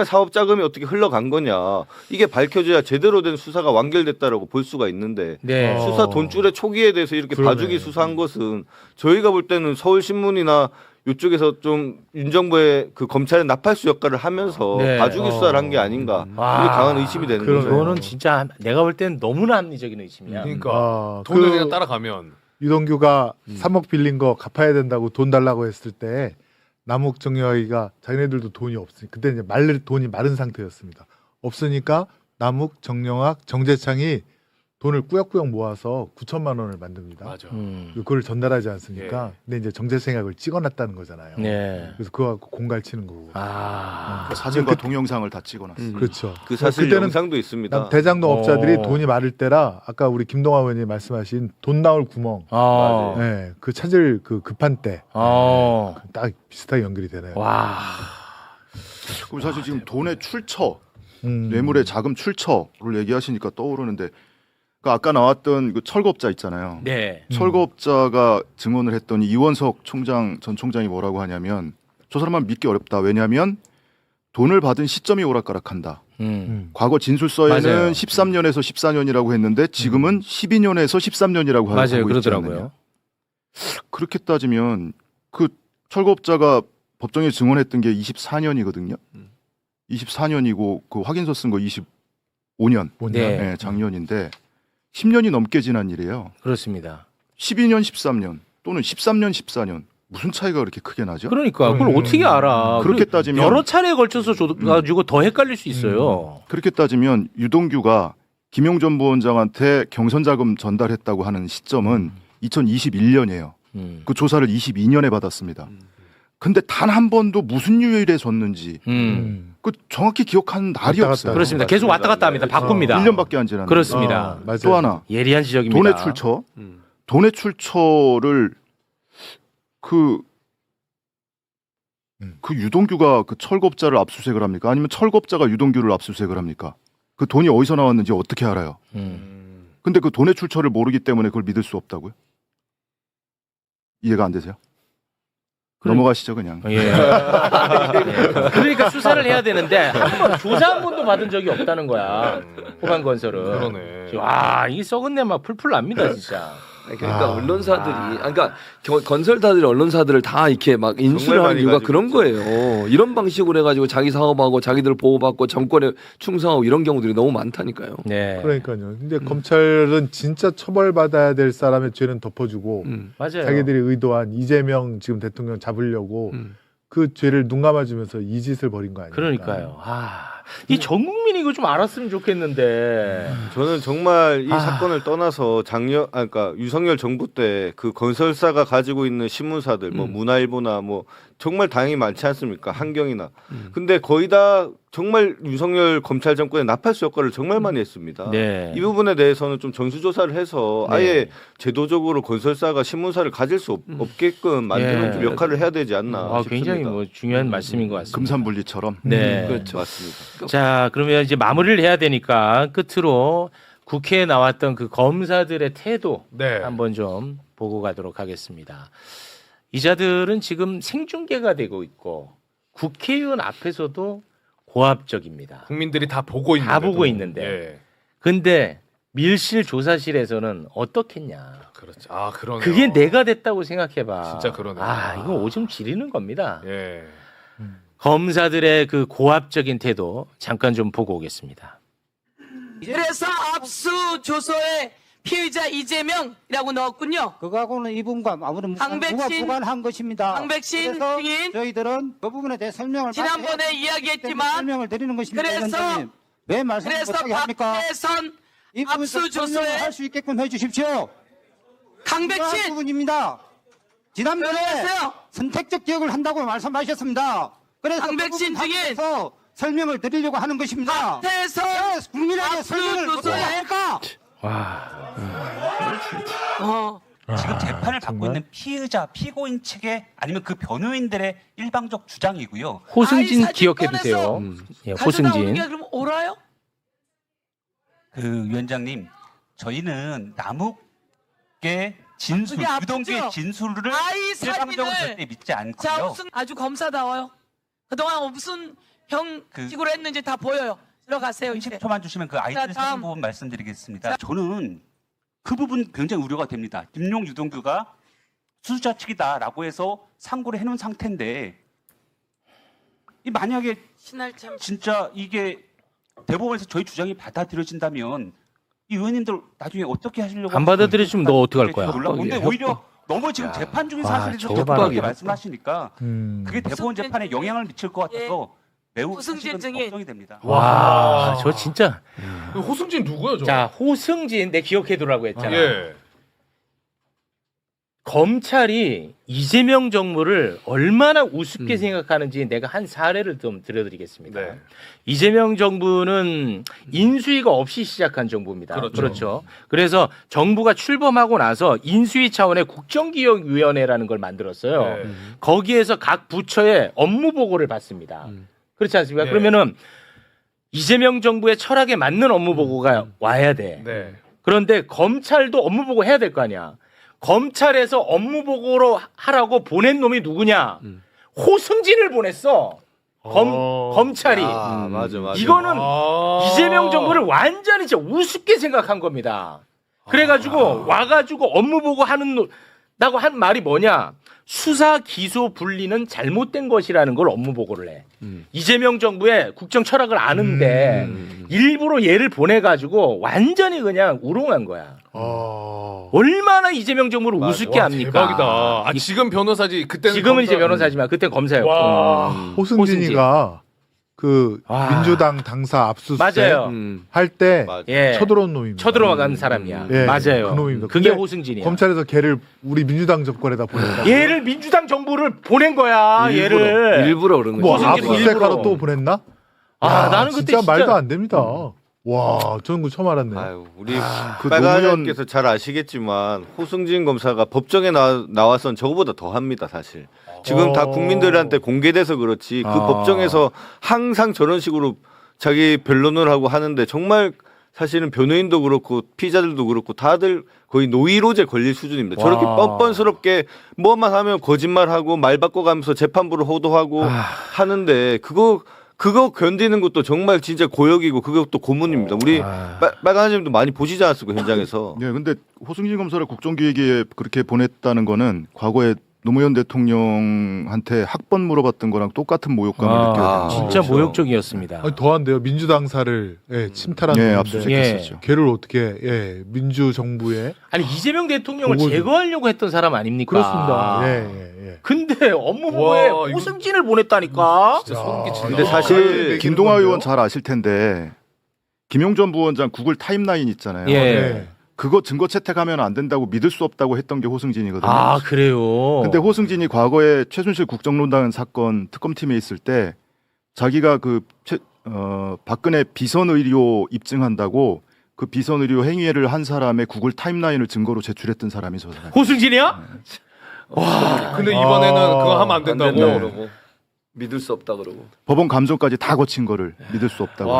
사업 자금이 어떻게 흘러간 거냐 이게 밝혀져야 제대로 된 수사가 완결됐다라고 볼 수가 있는데 네. 수사 돈줄의 초기에 대해서 이렇게 봐주기 수사한 것은 저희가 볼 때는 서울신문이나 이쪽에서 좀 윤 정부의 그 검찰의 나팔수 역할을 하면서 봐주기 수사를 한 게 아닌가 이게 강한 의심이 되는 거죠. 그거는 진짜 내가 볼 때는 너무나 합리적인 의심이야. 그러니까 돈을 그냥 따라가면 유동규가 3억 빌린 거 갚아야 된다고 돈 달라고 했을 때 남욱 정여희가 자기네들도 돈이 없으니까 그때 이제 돈이 마른 상태였습니다. 없으니까 남욱, 정영학, 정재창이 돈을 꾸역꾸역 모아서 9천만 원을 만듭니다. 맞아. 그걸 전달하지 않습니까? 예. 근데 이제 정재창이 그걸 찍어놨다는 거잖아요. 네. 그래서 그거 갖고 공갈 치는 거고. 아. 그 사진과 동영상을 다 찍어놨어요. 그렇죠. 그 사실 그때는 영상도 있습니다. 대장동 업자들이 돈이 마를 때라 아까 우리 김동완 의원님 말씀하신 돈 나올 구멍, 네, 그 찾을 그 급한 때, 딱 비슷하게 연결이 되네요. 와. 그럼 사실 지금 돈의 출처, 뇌물의 자금 출처를 얘기하시니까 떠오르는데, 그 아까 나왔던 그 철거업자 있잖아요. 네. 철거업자가 증언을 했더니 이원석 전 총장이 뭐라고 하냐면 저 사람만 믿기 어렵다. 왜냐하면 돈을 받은 시점이 오락가락한다. 과거 진술서에는 맞아요. 13년에서 14년이라고 했는데 지금은 12년에서 13년이라고 하고 맞아요. 있지 그러더라고요. 않느냐. 그렇게 따지면 그 철거업자가 법정에 증언했던 게 24년이거든요. 24년이고 그 확인서 쓴 거 25년. 네. 네, 작년인데 10년이 넘게 지난 일이에요. 그렇습니다. 12년, 13년 또는 13년, 14년 무슨 차이가 그렇게 크게 나죠? 그러니까 그걸 어떻게 알아? 그렇게 그 따지면 여러 차례에 걸쳐서 가지고 더 헷갈릴 수 있어요. 그렇게 따지면 유동규가 김용 전 부원장한테 경선자금 전달했다고 하는 시점은 2021년이에요. 그 조사를 22년에 받았습니다. 근데 단 한 번도 무슨 요일에 줬는지 그 정확히 기억하는 날이 없어요. 그렇습니다. 계속 왔다 갔다 합니다. 바꿉니다. 1년밖에 안 지났는데. 그렇습니다. 또 하나 예리한 지적입니다. 돈의 출처. 돈의 출처를 그 유동규가 그 철거업자를 압수수색을 합니까? 아니면 철거업자가 유동규를 압수수색을 합니까? 그 돈이 어디서 나왔는지 어떻게 알아요? 근데 그 돈의 출처를 모르기 때문에 그걸 믿을 수 없다고요? 이해가 안 되세요? 넘어가시죠 그냥. 예. 그러니까 수사를 해야 되는데 한번 조사 한 번도 받은 적이 없다는 거야. 호반건설은. 그러네. 와, 이 썩은 내 막 풀풀 납니다 진짜. 그러니까 언론사들이, 그러니까 건설사들이 언론사들을 다 이렇게 막 인수를 하는 이유가 그런 거예요. 이런 방식으로 해가지고 자기 사업하고 자기들 보호받고 정권에 충성하고 이런 경우들이 너무 많다니까요. 네. 그러니까요. 근데 검찰은 진짜 처벌받아야 될 사람의 죄는 덮어주고 맞아요. 자기들이 의도한 이재명 지금 대통령 잡으려고 그 죄를 눈 감아주면서 이 짓을 벌인 거 아니에요? 그러니까요. 이 전 국민이 이거 좀 알았으면 좋겠는데. 저는 정말 이 사건을 떠나서 그러니까 윤석열 정부 때 그 건설사가 가지고 있는 신문사들, 뭐 문화일보나 뭐 정말 다행히 많지 않습니까? 한경이나. 근데 거의 다 정말 윤석열 검찰 정권의 나팔수 역할을 정말 많이 했습니다. 네. 이 부분에 대해서는 좀 전수조사를 해서 아예 제도적으로 건설사가 신문사를 가질 수 없게끔 만드는 좀 역할을 해야 되지 않나 싶습니다. 굉장히 뭐 중요한 말씀인 것 같습니다. 금산분리처럼. 네. 그렇죠. 맞습니다. 자, 그러면 이제 마무리를 해야 되니까 끝으로 국회에 나왔던 그 검사들의 태도 한번 좀 보고 가도록 하겠습니다. 이 자들은 지금 생중계가 되고 있고 국회의원 앞에서도 고압적입니다. 국민들이 다 보고 있는데. 다 보고 있는데. 근데 밀실 조사실에서는 어떻겠냐. 그렇죠. 아, 그러네요. 그게 내가 됐다고 생각해봐. 진짜 그러네요. 이거 오줌 지리는 겁니다. 예. 검사들의 그 고압적인 태도 잠깐 좀 보고 오겠습니다. 그래서 압수조서에 피의자 이재명이라고 넣었군요. 그거하고는 이 부분과 아무런 누가 황백신, 보관한 것입니다. 황백신 그래서 증인 저희들은 그 부분에 대해 설명을 지난번에 이야기했지만 설명을 드리는 것입니다. 그래서 위원장님. 왜 말씀 못하게 합니까? 박대선 이 부분에서 압수조서에 설명을 할 수 있게끔 해주십시오. 황백신 부분입니다. 지난번에 그래서요. 선택적 기억을 한다고 말씀하셨습니다. 그래서 황백신 그 증인 부분에서 설명을 드리려고 하는 것입니다. 박대선 국민에게 설명을 못하게 할까? 지금 재판을 받고 있는 피의자, 피고인 측의 아니면 그 변호인들의 일방적 주장이고요. 호승진 기억해 두세요. 예, 호승진. 그럼 옳아요? 그 위원장님, 저희는 남욱의 진술, 유동규의 진술을 일방적으로 절대 믿지 않고요. 자, 무슨 아주 검사다워요. 그동안 무슨 형식으로 했는지 다 보여요. 들어가세요. 10초만 주시면 그 아이들 사진 부분 말씀드리겠습니다. 저는 그 부분 굉장히 우려가 됩니다. 김용, 유동규가 수수자 측이다라고 해서 상고를 해놓은 상태인데 이 만약에 진짜 이게 대법원에서 저희 주장이 받아들여진다면 이 의원님들 나중에 어떻게 하시려고 안 받아들여주면 너 어떡할 거야? 근데 오히려 너무 지금 재판 중인 사실에서 그렇게 협박이야. 말씀하시니까 그게 대법원 재판에 영향을 미칠 것 같아서 매우 호승진 사실은 증인. 걱정이 됩니다. 와, 저 진짜. 호승진 누구야, 저? 자, 호승진 내 기억해두라고 했잖아. 예. 검찰이 이재명 정부를 얼마나 우습게 생각하는지 내가 한 사례를 좀 들려드리겠습니다. 네. 이재명 정부는 인수위가 없이 시작한 정부입니다. 그렇죠. 그래서 정부가 출범하고 나서 인수위 차원의 국정기획위원회라는 걸 만들었어요. 네. 거기에서 각 부처의 업무 보고를 받습니다. 그렇지 않습니까? 네. 그러면은 이재명 정부의 철학에 맞는 업무 보고가 와야 돼. 네. 그런데 검찰도 업무 보고 해야 될 거 아니야. 검찰에서 업무 보고로 하라고 보낸 놈이 누구냐? 호승진을 보냈어. 검찰이. 맞아. 이거는 이재명 정부를 완전히 진짜 우습게 생각한 겁니다. 그래가지고 와가지고 업무 보고 나고 한 말이 뭐냐? 수사 기소 분리는 잘못된 것이라는 걸 업무 보고를 해. 이재명 정부의 국정 철학을 아는데 일부러 얘를 보내가지고 완전히 그냥 우롱한 거야. 얼마나 이재명 정부를 우습게 합니까? 대박이다. 아, 지금 변호사지. 그때는 지금은 이제 변호사지만 그때 검사였고. 호승진이가 그 민주당 당사 압수수색 맞아요. 할 때 예. 쳐들어온 놈입니다. 쳐들어간 사람이야. 예, 맞아요. 그 놈입니다. 그게 근데 호승진이야. 검찰에서 걔를 우리 민주당 정권에다 보냈다. 얘를 민주당 정부를 보낸 거야. 얘를 일부러 그런 거지. 뭐 호승진이 압수수색하러 일부러. 또 보냈나? 아, 나는 그때 진짜 말도 진짜- 안 됩니다. 와, 저는 그거 처음 알았네. 아유, 우리 그 빨간 노무현- 의원께서 잘 아시겠지만 호승진 검사가 법정에 나와선 저거보다 더 합니다, 사실. 지금 다 국민들한테 공개돼서 그렇지 그 법정에서 항상 저런 식으로 자기 변론을 하고 하는데 정말 사실은 변호인도 그렇고 피의자들도 그렇고 다들 거의 노이로제 걸릴 수준입니다. 저렇게 뻔뻔스럽게 뭐만 하면 거짓말하고 말 바꿔가면서 재판부를 호도하고 하는데 그거 견디는 것도 정말 진짜 고역이고 그것도 고문입니다. 우리 빨간님도 많이 보시지 않았습니까 현장에서? 네, 근데 호승진 검사를 국정기획위에 그렇게 보냈다는 거는 과거에 노무현 대통령한테 학번 물어봤던 거랑 똑같은 모욕감을 느껴요. 진짜 모욕적이었습니다. 아니, 더한데요. 민주당사를 침탈한 예, 놈인데 압수수색했었죠. 걔를 어떻게 민주 정부에 아니 이재명 대통령을 보고를- 제거하려고 했던 사람 아닙니까? 그렇습니다. 예. 근데 업무 보고에 와, 이거- 호승진을 보냈다니까. 진짜 소름 끼친다. 근데 사실 김동아 의원 잘 아실 텐데 김용전 부원장 구글 타임라인 있잖아요. 예. 그거 증거 채택하면 안 된다고 믿을 수 없다고 했던 게 호승진이거든요. 아 그래요. 근데 호승진이 과거에 최순실 국정농단 사건 특검팀에 있을 때 자기가 박근혜 비선 의료 입증한다고 그 비선 의료 행위를 한 사람의 구글 타임라인을 증거로 제출했던 사람이 저 사람. 호승진이야? 근데 이번에는 그거 하면 안 된다고. 그러고 믿을 수 없다 그러고. 법원 감정까지 다 거친 거를 믿을 수 없다고.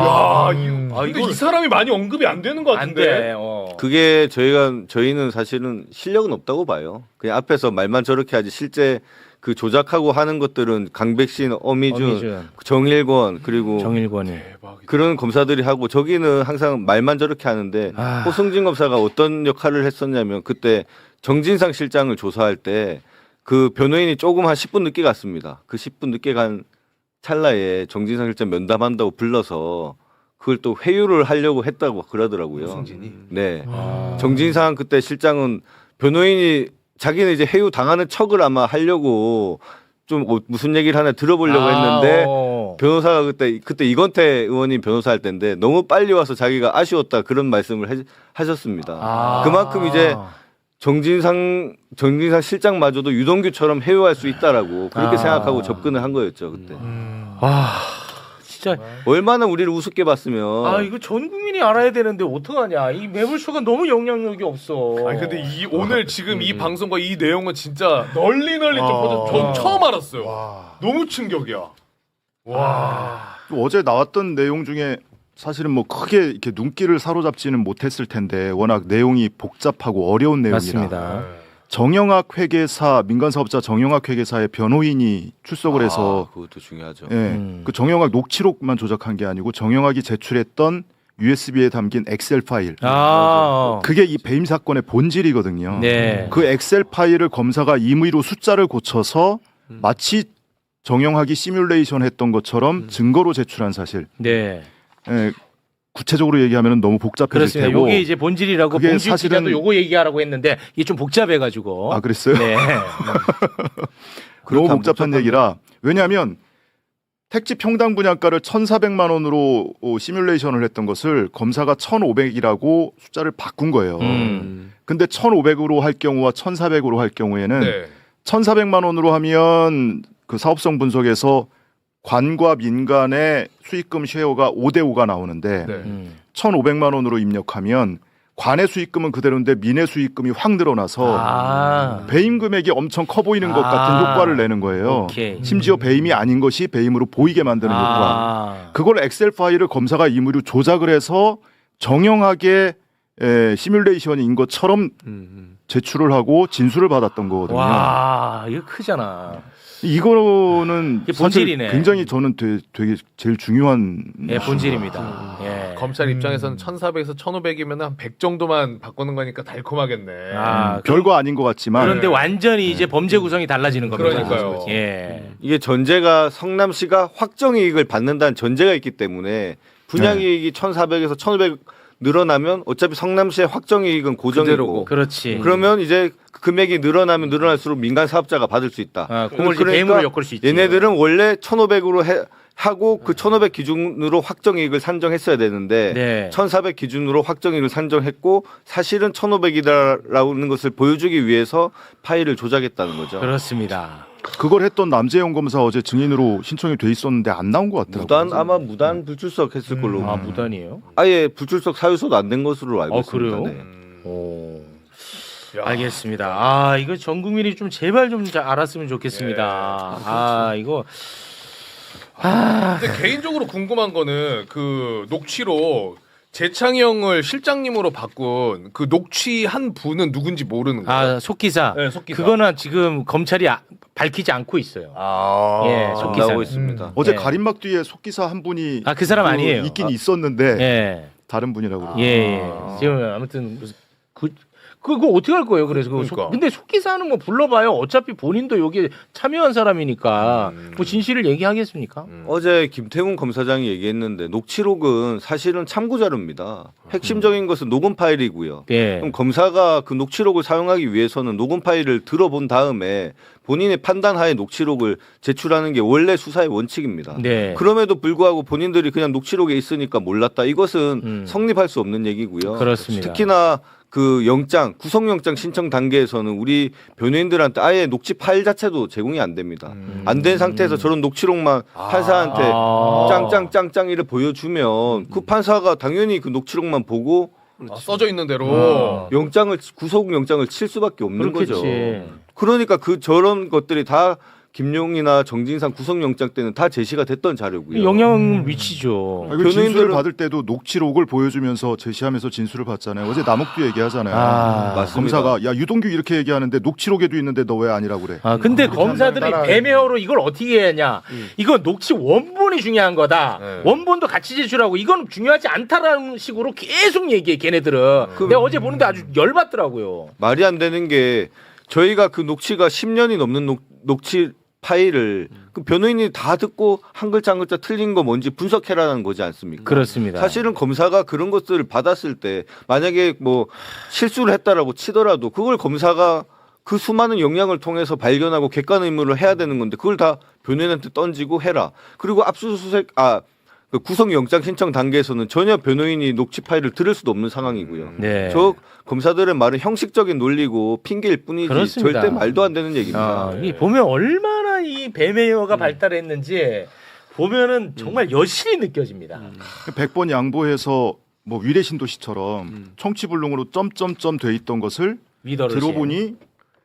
근데 이 사람이 많이 언급이 안 되는 것 안 같은데. 돼. 그게 저희는 사실은 실력은 없다고 봐요. 그냥 앞에서 말만 저렇게 하지 실제 그 조작하고 하는 것들은 강백신, 어미준, 정일권 그리고 정일권이 그런 검사들이 하고 저기는 항상 말만 저렇게 하는데 호승진 검사가 어떤 역할을 했었냐면 그때 정진상 실장을 조사할 때 그 변호인이 조금 한 10분 늦게 갔습니다. 그 10분 늦게 간 찰나에 정진상 실장 면담한다고 불러서 그걸 또 회유를 하려고 했다고 그러더라고요. 호승진이? 네. 정진상 그때 실장은 변호인이 자기는 이제 회유 당하는 척을 아마 하려고 좀 무슨 얘기를 하나 들어보려고 했는데 변호사가 그때 이건태 의원이 변호사 할 때인데 너무 빨리 와서 자기가 아쉬웠다 그런 말씀을 하셨습니다. 그만큼 이제 정진상 실장마저도 유동규처럼 회유할 수 있다라고 그렇게 생각하고 접근을 한 거였죠 그때. 진짜 얼마나 우리를 우습게 봤으면. 이거 전 국민이 알아야 되는데 어떡하냐. 이 매불쇼가 너무 영향력이 없어. 아니 근데 오늘 지금 이 방송과 이 내용은 진짜 널리 좀 퍼져. 전 처음 알았어요. 너무 충격이야. 또 어제 나왔던 내용 중에 사실은 뭐 크게 이렇게 눈길을 사로잡지는 못했을 텐데 워낙 내용이 복잡하고 어려운 내용이라. 맞습니다. 정영학 회계사 민간사업자 정영학 회계사의 변호인이 출석을 해서 그것도 중요하죠. 예, 그 정영학 녹취록만 조작한 게 아니고 정영학이 제출했던 USB에 담긴 엑셀 파일. 그게 이 배임 사건의 본질이거든요. 네. 그 엑셀 파일을 검사가 임의로 숫자를 고쳐서 마치 정영학이 시뮬레이션 했던 것처럼 증거로 제출한 사실. 네. 예, 구체적으로 얘기하면 너무 복잡해질 그렇습니다. 테고. 요게 이제 본질이라고 그게 봉지욱 사실은- 기자도 요거 얘기하라고 했는데 이게 좀 복잡해가지고. 아 그랬어요? 네. 너무 복잡한 얘기라. 왜냐하면 택지 평당 분양가를 1,400만 원으로 시뮬레이션을 했던 것을 검사가 1,500이라고 숫자를 바꾼 거예요. 근데 1,500으로 할 경우와 1,400으로 할 경우에는 네. 1,400만 원으로 하면 그 사업성 분석에서 관과 민간의 수익금 쉐어가 5대5가 나오는데 네. 1,500만 원으로 입력하면 관의 수익금은 그대로인데 민의 수익금이 확 늘어나서 배임 금액이 엄청 커 보이는 것 같은 효과를 내는 거예요. 오케이. 심지어 배임이 아닌 것이 배임으로 보이게 만드는 효과. 그걸 엑셀 파일을 검사가 임의로 조작을 해서 정형하게 시뮬레이션인 것처럼 제출을 하고 진술을 받았던 거거든요. 와, 이거 크잖아. 이거는 이게 사실 본질이네. 굉장히 저는 되게 제일 중요한 예, 본질입니다. 예. 검찰 입장에서는 1,400에서 1,500이면 한 100 정도만 바꾸는 거니까 달콤하겠네. 별거 아닌 것 같지만 그런데 완전히 이제 범죄 구성이 달라지는 겁니다. 그러니까요. 예. 이게 전제가 성남시가 확정이익을 받는다는 전제가 있기 때문에 분양이익이 1,400에서 1,500 늘어나면 어차피 성남시의 확정이익은 고정이고 그렇지. 그러면 이제 금액이 늘어나면 늘어날수록 민간 사업자가 받을 수 있다. 그걸 이제 배임으로 엮을 수 있지. 얘네들은 원래 1,500으로 하고 그 1,500 기준으로 확정이익을 산정했어야 되는데 네. 1,400 기준으로 확정이익을 산정했고 사실은 1,500이다라는 것을 보여주기 위해서 파일을 조작했다는 거죠. 그렇습니다. 그걸 했던 남재영 검사 어제 증인으로 신청이 돼 있었는데 안 나온 것 같더라고요. 아마 무단 불출석 했을 걸로. 아, 무단이에요? 아예 불출석 사유서도 안 된 것으로 알고 있습니다. 그래요? 네. 오. 알겠습니다. 아, 이거 전 국민이 좀 제발 좀 알았으면 좋겠습니다. 아, 이거. 근데 개인적으로 궁금한 거는 그 녹취로 재창이 형을 실장님으로 바꾼 그 녹취한 분은 누군지 모르는 거예요. 아, 속기사. 네, 속기사. 그거는 지금 검찰이 밝히지 않고 있어요. 예, 속기사. 나오고 있습니다. 어제 예. 가림막 뒤에 속기사 한 분이 그 사람 아니에요. 있긴 있었는데 예. 다른 분이라고 그러고. 예. 지금 아무튼 무슨 그거 어떻게 할 거예요? 그래서 그러니까. 근데 속기사는 뭐 불러봐요. 어차피 본인도 여기에 참여한 사람이니까 뭐 진실을 얘기하겠습니까? 어제 김태훈 검사장이 얘기했는데 녹취록은 사실은 참고 자료입니다. 핵심적인 것은 녹음 파일이고요. 네. 그럼 검사가 그 녹취록을 사용하기 위해서는 녹음 파일을 들어본 다음에 본인의 판단하에 녹취록을 제출하는 게 원래 수사의 원칙입니다. 네. 그럼에도 불구하고 본인들이 그냥 녹취록에 있으니까 몰랐다. 이것은 성립할 수 없는 얘기고요. 그렇습니다. 특히나 그 구속영장 신청 단계에서는 우리 변호인들한테 아예 녹취 파일 자체도 제공이 안 됩니다. 안 된 상태에서 저런 녹취록만 판사한테 짱짱짱짱이를 보여주면 그 판사가 당연히 그 녹취록만 보고 써져 있는 대로 구속영장을 칠 수밖에 없는 그렇겠지. 거죠. 그러니까 저런 것들이 다 김용이나 정진상 구속영장 때는 다 제시가 됐던 자료고요. 영향을 미치죠. 아니, 그 진술을 받을 때도 녹취록을 보여주면서 제시하면서 진술을 받잖아요. 어제 남욱도 얘기하잖아요. 맞습니다. 검사가 야 유동규 이렇게 얘기하는데 녹취록에도 있는데 너 왜 아니라고 그래? 근데 검사들이 배매어로 이걸 어떻게 해야 이건 녹취 원본이 중요한 거다. 원본도 같이 제출하고 이건 중요하지 않다라는 식으로 계속 얘기해 걔네들은. 내가 어제 보는데 아주 열받더라고요. 말이 안 되는 게 저희가 그 녹취가 10년이 넘는 녹취 파일을 그 변호인이 다 듣고 한 글자 한 글자 틀린 거 뭔지 분석해라는 거지 않습니까? 그렇습니다. 사실은 검사가 그런 것들을 받았을 때 만약에 뭐 실수를 했다라고 치더라도 그걸 검사가 그 수많은 영향을 통해서 발견하고 객관 의무를 해야 되는 건데 그걸 다 변호인한테 던지고 해라. 그리고 그 구속영장 신청 단계에서는 전혀 변호인이 녹취 파일을 들을 수도 없는 상황이고요. 네. 저 검사들의 말은 형식적인 논리고 핑계일 뿐이지 그렇습니다. 절대 말도 안 되는 얘기입니다. 이 보면 얼마나 이 배매어가 발달했는지 보면은 정말 여실히 느껴집니다. 100번 양보해서 뭐 위례신도시처럼 청취불능으로 점점점 돼 있던 것을 위더르신. 들어보니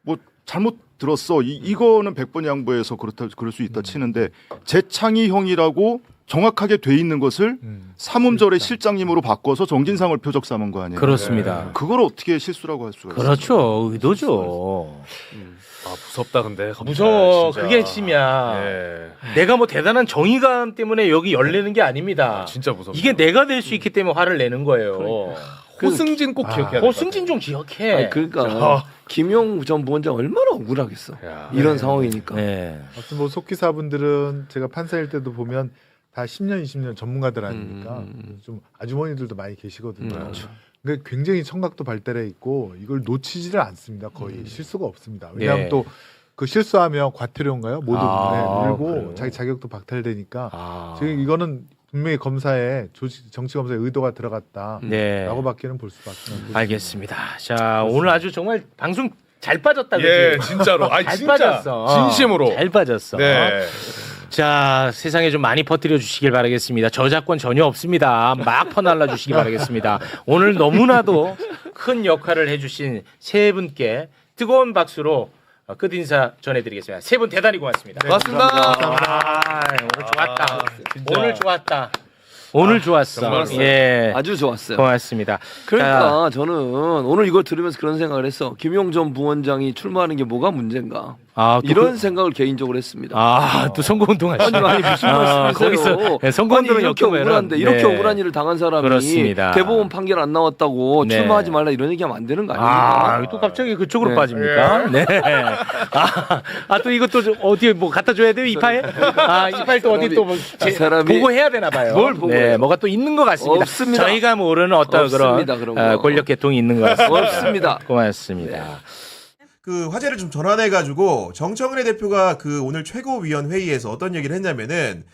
뭐 잘못 들었어. 이거는 100번 양보해서 그럴 수 있다 치는데 재창이형이라고 정확하게 돼 있는 것을 삼음절의 실장님으로 바꿔서 정진상을 표적 삼은 거 아니에요? 그렇습니다. 그걸 어떻게 실수라고 할 수가 있어요? 그렇죠. 의도죠. 무섭다 근데 무서워. 진짜. 그게 핵심이야. 내가 뭐 대단한 정의감 때문에 여기 열리는 게 아닙니다. 진짜 무섭다. 이게 내가 될 수 있기 때문에 화를 내는 거예요. 호승진 꼭 기억해야 돼. 호승진 좀 기억해. 아니, 그러니까 김용 전 부원장 얼마나 억울하겠어. 이런 상황이니까. 아무튼 뭐 속기사분들은 제가 판사일 때도 보면 다 10년, 20년 전문가들 아닙니까? 좀 아주머니들도 많이 계시거든요. 그렇죠. 그러니까 굉장히 청각도 발달해 있고 이걸 놓치지를 않습니다. 거의 실수가 없습니다. 왜냐하면 예. 또 그 실수하면 과태료인가요? 모두 물고 그래요? 자기 자격도 박탈되니까 지금 이거는 분명히 검사에 정치 검사의 의도가 들어갔다라고밖에는 네. 볼 수밖에 없습니다. 알겠습니다. 자, 오늘 아주 정말 방송 잘 빠졌다. 예, 그치? 진짜로. 아니, 잘 진짜 빠졌어. 진심으로. 잘 빠졌어. 네. 자, 세상에 좀 많이 퍼뜨려 주시길 바라겠습니다. 저작권 전혀 없습니다. 막 퍼날라 주시길 바라겠습니다. 오늘 너무나도 큰 역할을 해주신 세 분께 뜨거운 박수로 끝인사 전해드리겠습니다. 세 분 대단히 고맙습니다. 네, 고맙습니다. 오늘 좋았다. 오늘 좋았다. 오늘 좋았어. 정말 예, 아주 좋았어요. 고맙습니다. 그러니까 저는 오늘 이걸 들으면서 그런 생각을 했어. 김용 전 부원장이 출마하는 게 뭐가 문제인가? 아, 또 이런 생각을 개인적으로 했습니다. 아, 또 선거운동 하시죠. 아니 무슨 말씀이세요? 거기서 네, 선거운동은 아니, 이렇게 억울한데 이렇게 억울한 일을 당한 사람이 그렇습니다. 대법원 판결 안 나왔다고 네. 출마하지 말라 이런 얘기하면 안 되는 거 아닙니까? 아, 또 갑자기 그쪽으로 네. 빠집니까? 네. 또 이것도 어디에 뭐 갖다 줘야 돼요, 이파에? 이파에 또 어디 또 뭐 보고 해야 되나 봐요. 뭘 보고 네, 뭐가 또 있는 것 같습니다. 없습니다. 저희가 모르는 어떤 없습니다, 그런 그런 거. 권력 계통이 있는 것 같습니다. 없습니다. 고맙습니다. 그 화제를 좀 전환해가지고 정청래 대표가 그 오늘 최고위원 회의에서 어떤 얘기를 했냐면은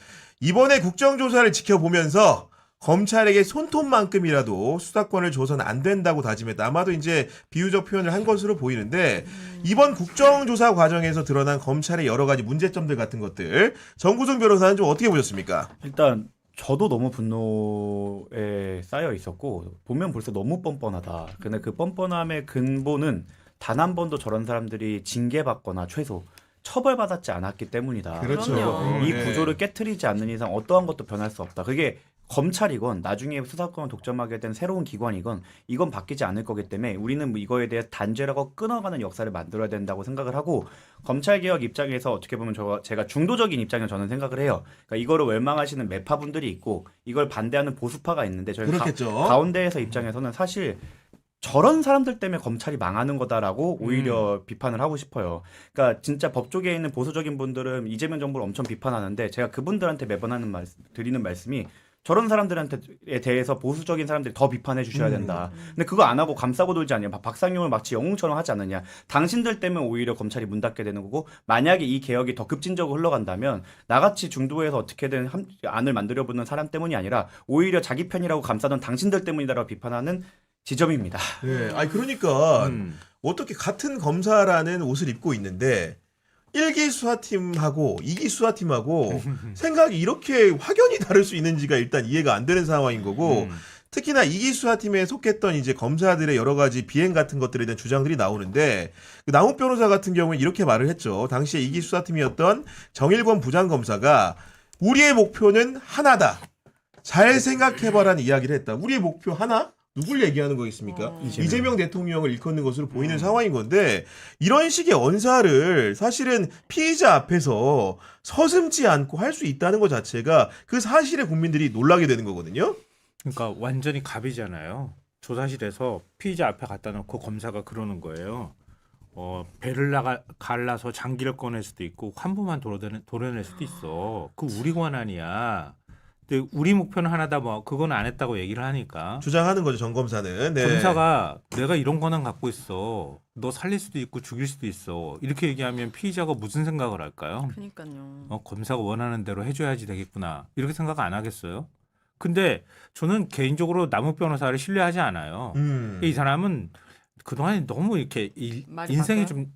이번에 국정조사를 지켜보면서 검찰에게 손톱만큼이라도 수사권을 줘서는 안 된다고 다짐했다. 아마도 이제 비유적 표현을 한 것으로 보이는데 이번 국정조사 과정에서 드러난 검찰의 여러 가지 문제점들 같은 것들 정구승 변호사는 좀 어떻게 보셨습니까? 일단 저도 너무 분노에 쌓여 있었고 보면 벌써 너무 뻔뻔하다. 근데 그 뻔뻔함의 근본은 단 한 번도 저런 사람들이 징계받거나 최소 처벌받았지 않았기 때문이다. 그렇죠. 그리고 이 네. 구조를 깨트리지 않는 이상 어떠한 것도 변할 수 없다. 그게 검찰이건 나중에 수사권을 독점하게 된 새로운 기관이건 이건 바뀌지 않을 거기 때문에 우리는 이거에 대해 단죄라고 끊어가는 역사를 만들어야 된다고 생각을 하고 검찰개혁 입장에서 어떻게 보면 제가 중도적인 입장을 저는 생각을 해요. 그러니까 이거를 wer망하시는 매파분들이 있고 이걸 반대하는 보수파가 있는데 저희 그렇겠죠. 가운데에서 입장에서는 사실 저런 사람들 때문에 검찰이 망하는 거다라고 오히려 비판을 하고 싶어요. 그러니까 진짜 법조계에 있는 보수적인 분들은 이재명 정부를 엄청 비판하는데 제가 그분들한테 매번 드리는 말씀이 저런 사람들한테 대해서 보수적인 사람들이 더 비판해 주셔야 된다. 근데 그거 안 하고 감싸고 돌지 않냐. 박상용을 마치 영웅처럼 하지 않느냐. 당신들 때문에 오히려 검찰이 문 닫게 되는 거고 만약에 이 개혁이 더 급진적으로 흘러간다면 나같이 중도에서 어떻게든 안을 만들어보는 사람 때문이 아니라 오히려 자기 편이라고 감싸던 당신들 때문이다라고 비판하는 지점입니다. 네, 아니 그러니까 어떻게 같은 검사라는 옷을 입고 있는데 1기 수사팀하고 2기 수사팀하고 생각이 이렇게 확연히 다를 수 있는지가 일단 이해가 안 되는 상황인 거고 특히나 2기 수사팀에 속했던 이제 검사들의 여러 가지 비행 같은 것들에 대한 주장들이 나오는데 그 남욱 변호사 같은 경우는 이렇게 말을 했죠. 당시에 2기 수사팀이었던 정일권 부장검사가 우리의 목표는 하나다. 잘 생각해봐라는 이야기를 했다. 우리의 목표 하나? 누굴 얘기하는 거겠습니까? 이재명 대통령을 일컫는 것으로 보이는 상황인 건데 이런 식의 언사를 사실은 피의자 앞에서 서슴지 않고 할 수 있다는 것 자체가 그 사실에 국민들이 놀라게 되는 거거든요. 그러니까 완전히 갑이잖아요. 조사실에서 피의자 앞에 갖다 놓고 검사가 그러는 거예요. 배를 갈라서 장기를 꺼낼 수도 있고 환부만 도려낼 수도 있어. 그 우리 권한이야. 근데 우리 목표는 하나다 뭐 그건 안 했다고 얘기를 하니까 주장하는 거죠 정 검사는. 네. 검사가 내가 이런 권한 갖고 있어. 너 살릴 수도 있고 죽일 수도 있어. 이렇게 얘기하면 피의자가 무슨 생각을 할까요? 그러니까요. 검사가 원하는 대로 해줘야지 되겠구나. 이렇게 생각 안 하겠어요? 근데 저는 개인적으로 남욱 변호사를 신뢰하지 않아요. 이 사람은 그동안 너무 이렇게 인생이 좀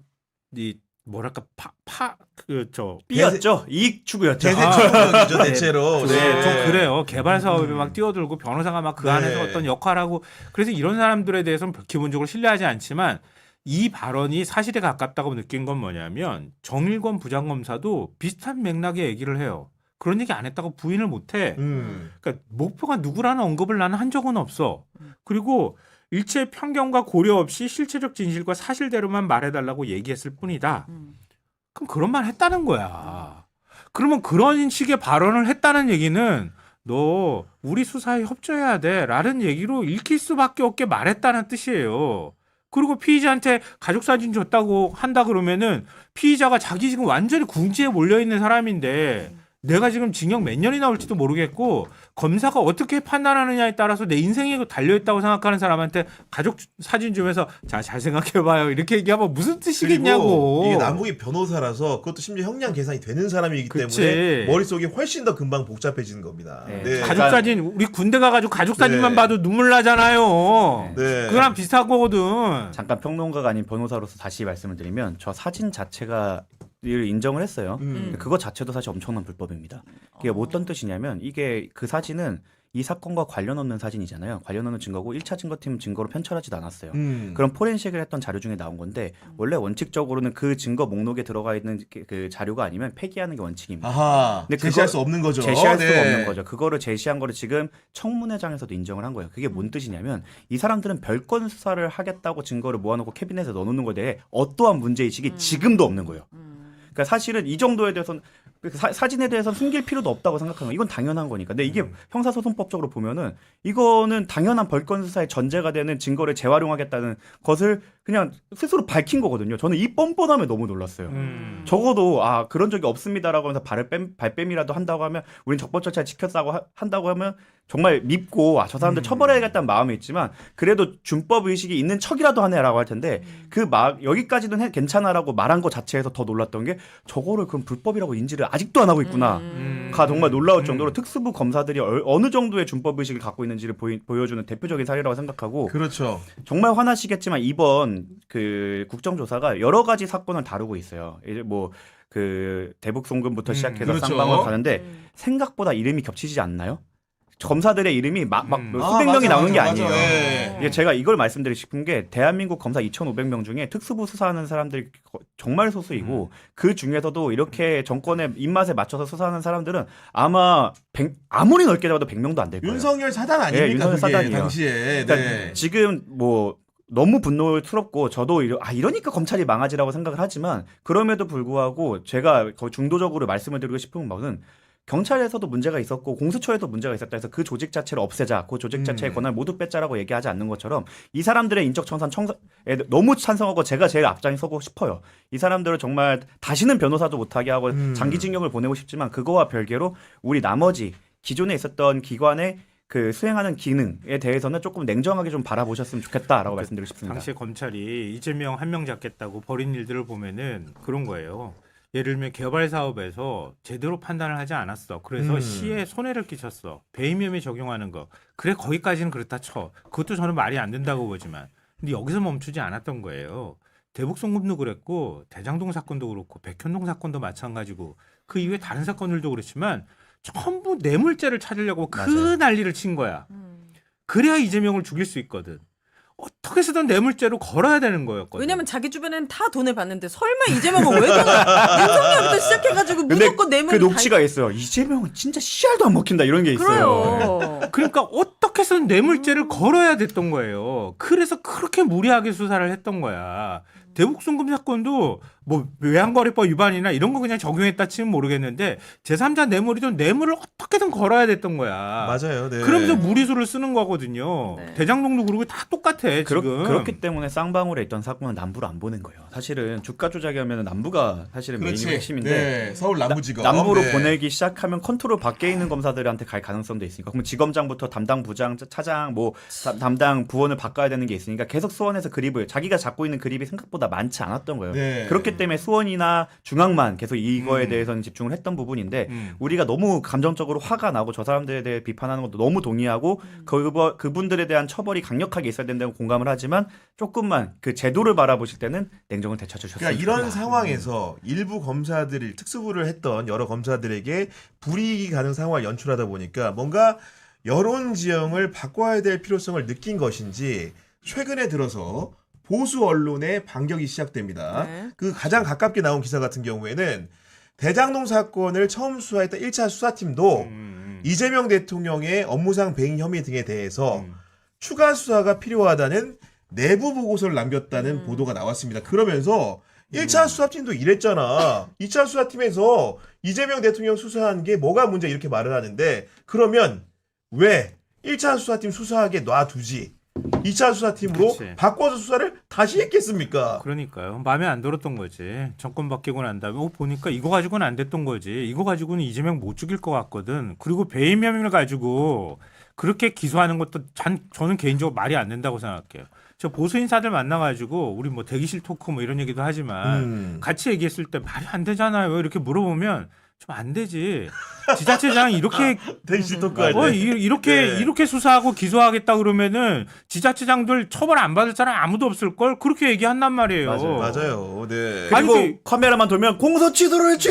뭐랄까 삐였죠. 이익 추구였죠. 대세 추구였죠 대체로. 네, 좀 그래요. 개발 사업에 막 뛰어들고 변호사가 막 그 안에서 어떤 역할하고 그래서 이런 사람들에 대해서는 기본적으로 신뢰하지 않지만 이 발언이 사실에 가깝다고 느낀 건 뭐냐면 정일권 부장검사도 비슷한 맥락의 얘기를 해요. 그런 얘기 안 했다고 부인을 못해. 그러니까 목표가 누구라는 언급을 나는 한 적은 없어. 그리고 일체 편견과 고려 없이 실체적 진실과 사실대로만 말해달라고 얘기했을 뿐이다. 그럼 그런 말 했다는 거야. 그러면 그런 식의 발언을 했다는 얘기는 너 우리 수사에 협조해야 돼 라는 얘기로 읽힐 수밖에 없게 말했다는 뜻이에요. 그리고 피의자한테 가족사진 줬다고 한다 그러면은 피의자가 자기 지금 완전히 궁지에 몰려있는 사람인데 내가 지금 징역 몇 년이 나올지도 모르겠고 검사가 어떻게 판단하느냐에 따라서 내 인생이 달려있다고 생각하는 사람한테 가족 사진 주면서 자, 잘 생각해봐요 이렇게 얘기하면 무슨 뜻이겠냐고. 이게 남욱이 변호사라서 그것도 심지어 형량 계산이 되는 사람이기 그치. 때문에 머릿속이 훨씬 더 금방 복잡해지는 겁니다. 네. 가족 사진 우리 군대 가가지고 가족 사진만 봐도 눈물 나잖아요. 네. 그거랑 비슷한 거거든. 잠깐 평론가가 아닌 변호사로서 다시 말씀을 드리면 저 사진 자체가 이를 인정을 했어요. 그거 자체도 사실 엄청난 불법입니다. 이게 어떤 뜻이냐면 이게 그 사진은 이 사건과 관련 없는 사진이잖아요. 관련 없는 증거고 1차 증거팀 증거로 편철하지도 않았어요. 그럼 포렌식을 했던 자료 중에 나온 건데 원래 원칙적으로는 그 증거 목록에 들어가 있는 그 자료가 아니면 폐기하는 게 원칙입니다. 아하, 근데 제시할 수 없는 거죠. 제시할 수가 네. 없는 거죠. 그거를 제시한 거를 지금 청문회장에서도 인정을 한 거예요. 그게 뭔 뜻이냐면 이 사람들은 별건 수사를 하겠다고 증거를 모아놓고 캐비넷에 넣어놓는 거에 대해 어떠한 문제의식이 지금도 없는 거예요. 그러니까 사실은 이 정도에 대해서는 사진에 대해서 숨길 필요도 없다고 생각하는 거예요. 이건 당연한 거니까. 근데 이게 형사소송법적으로 보면은 이거는 당연한 벌건 수사의 전제가 되는 증거를 재활용하겠다는 것을 그냥 스스로 밝힌 거거든요. 저는 이 뻔뻔함에 너무 놀랐어요. 적어도 그런 적이 없습니다라고 하면서 발뺌이라도 한다고 하면 우린 적법 절차를 지켰다고 한다고 하면 정말 밉고 저 사람들 처벌해야겠다는 마음이 있지만 그래도 준법 의식이 있는 척이라도 하네라고 할 텐데 여기까지는 괜찮아라고 말한 것 자체에서 더 놀랐던 게 저거를 그럼 불법이라고 인지를 아직도 안 하고 있구나가 정말 놀라울 정도로 특수부 검사들이 어느 정도의 준법 의식을 갖고 있는지를 보여주는 대표적인 사례라고 생각하고 그렇죠. 정말 화나시겠지만 이번 그 국정조사가 여러 가지 사건을 다루고 있어요. 이제 뭐 그 대북 송금부터 시작해서 그렇죠. 쌍방울 가는데 생각보다 이름이 겹치지 않나요? 검사들의 이름이 막 수백 맞아, 명이 나오는 게 맞아, 아니에요. 맞아. 예. 이게 제가 이걸 말씀드리고 싶은 게 대한민국 검사 2,500명 중에 특수부 수사하는 사람들이 정말 소수이고 그 중에서도 이렇게 정권의 입맛에 맞춰서 수사하는 사람들은 아마 아무리 넓게 잡아도 100명도 안 될 거예요. 윤석열 사단 아닙니까? 네, 윤석열 그게 사단이에요. 당시에. 그러니까 네. 지금 뭐 너무 분노스럽고 저도 이러니까 검찰이 망하지라고 생각을 하지만 그럼에도 불구하고 제가 거의 중도적으로 말씀을 드리고 싶은 것은 경찰에서도 문제가 있었고 공수처에도 문제가 있었다 해서 그 조직 자체를 없애자, 그 조직 자체의 권한을 모두 뺏자라고 얘기하지 않는 것처럼 이 사람들의 인적 청산에 너무 찬성하고 제가 제일 앞장에 서고 싶어요. 이 사람들을 정말 다시는 변호사도 못하게 하고 장기징역을 보내고 싶지만 그거와 별개로 우리 나머지 기존에 있었던 기관의 그 수행하는 기능에 대해서는 조금 냉정하게 좀 바라보셨으면 좋겠다라고 말씀드리고 싶습니다. 당시에 검찰이 이재명 한 명 잡겠다고 벌인 일들을 보면은 그런 거예요. 예를 들면 개발 사업에서 제대로 판단을 하지 않았어. 그래서 시에 손해를 끼쳤어. 배임 혐의 적용하는 거. 그래 거기까지는 그렇다 쳐. 그것도 저는 말이 안 된다고 보지만. 근데 여기서 멈추지 않았던 거예요. 대북 송금도 그랬고 대장동 사건도 그렇고 백현동 사건도 마찬가지고 그 이후에 다른 사건들도 그렇지만 전부 뇌물죄를 찾으려고 그 난리를 친 거야. 그래야 이재명을 죽일 수 있거든. 어떻게 해서든 뇌물죄로 걸어야 되는 거였거든. 왜냐면 자기 주변에는 다 돈을 받는데 설마 이재명은 왜 윤석열부터 시작해가지고 무조건 뇌물이 그 녹취가 있어요. 이재명은 진짜 씨알도 안 먹힌다 이런 게 있어요. 그러니까 어떻게 해서든 뇌물죄를 걸어야 됐던 거예요. 그래서 그렇게 무리하게 수사를 했던 거야. 대북 송금 사건도 뭐 외환거래법 위반이나 이런 거 그냥 적용했다 치면 모르겠는데 제3자 뇌물이든 뇌물을 어떻게든 걸어야 됐던 거야. 맞아요. 네. 그러면서 무리수를 쓰는 거거든요. 대장동도 그러고 다 똑같아 지금. 그렇기 때문에 쌍방울에 있던 사건은 남부로 안 보낸 거예요. 사실은 주가 조작이면 남부가 사실은 메인 핵심인데 네. 서울 남부지검 남부로 네. 보내기 시작하면 컨트롤 밖에 있는 검사들한테 갈 가능성도 있으니까 그럼 지검장부터 담당 부장, 차장, 뭐 담당 부원을 바꿔야 되는 게 있으니까 계속 수원에서 그립을 자기가 잡고 있는 그립이 생각보다 많지 않았던 거예요. 네. 그렇기 때문에 수원이나 중앙만 계속 이거에 대해서는 집중을 했던 부분인데 우리가 너무 감정적으로 화가 나고 저 사람들에 대해 비판하는 것도 너무 동의하고 그분들에 대한 처벌이 강력하게 있어야 된다고 공감을 하지만 조금만 그 제도를 바라보실 때는 냉정을 되찾으셨습니다. 그러니까 이런 상황에서 일부 검사들이 특수부를 했던 여러 검사들에게 불이익이 가는 상황을 연출하다 보니까 뭔가 여론 지형을 바꿔야 될 필요성을 느낀 것인지 최근에 들어서 보수 언론의 반격이 시작됩니다. 네. 그 가장 가깝게 나온 기사 같은 경우에는 대장동 사건을 처음 수사했던 1차 수사팀도 이재명 대통령의 업무상 배임 혐의 등에 대해서 추가 수사가 필요하다는 내부 보고서를 남겼다는 보도가 나왔습니다. 그러면서 1차 수사팀도 이랬잖아. 2차 수사팀에서 이재명 대통령 수사한 게 뭐가 문제 이렇게 말을 하는데 그러면 왜 1차 수사팀 수사하게 놔두지? 2차 수사팀으로 그치. 바꿔서 수사를 다시 했겠습니까? 그러니까요. 마음에 안 들었던 거지. 정권 바뀌고 난 다음에 보니까 이거 가지고는 안 됐던 거지. 이거 가지고는 이재명 못 죽일 것 같거든. 그리고 배임 혐의를 가지고 그렇게 기소하는 것도 저는 개인적으로 말이 안 된다고 생각해요. 저 보수 인사들 만나가지고 우리 뭐 대기실 토크 뭐 이런 얘기도 하지만 같이 얘기했을 때 말이 안 되잖아요. 이렇게 물어보면 좀 안 되지. 지자체장 이렇게 대기실 토크할 때 이렇게 수사하고 기소하겠다 그러면은 지자체장들 처벌 안 받을 사람 아무도 없을 걸 그렇게 얘기한단 말이에요. 맞아요. 네. 그리고 카메라만 돌면 공소 취소를 했지.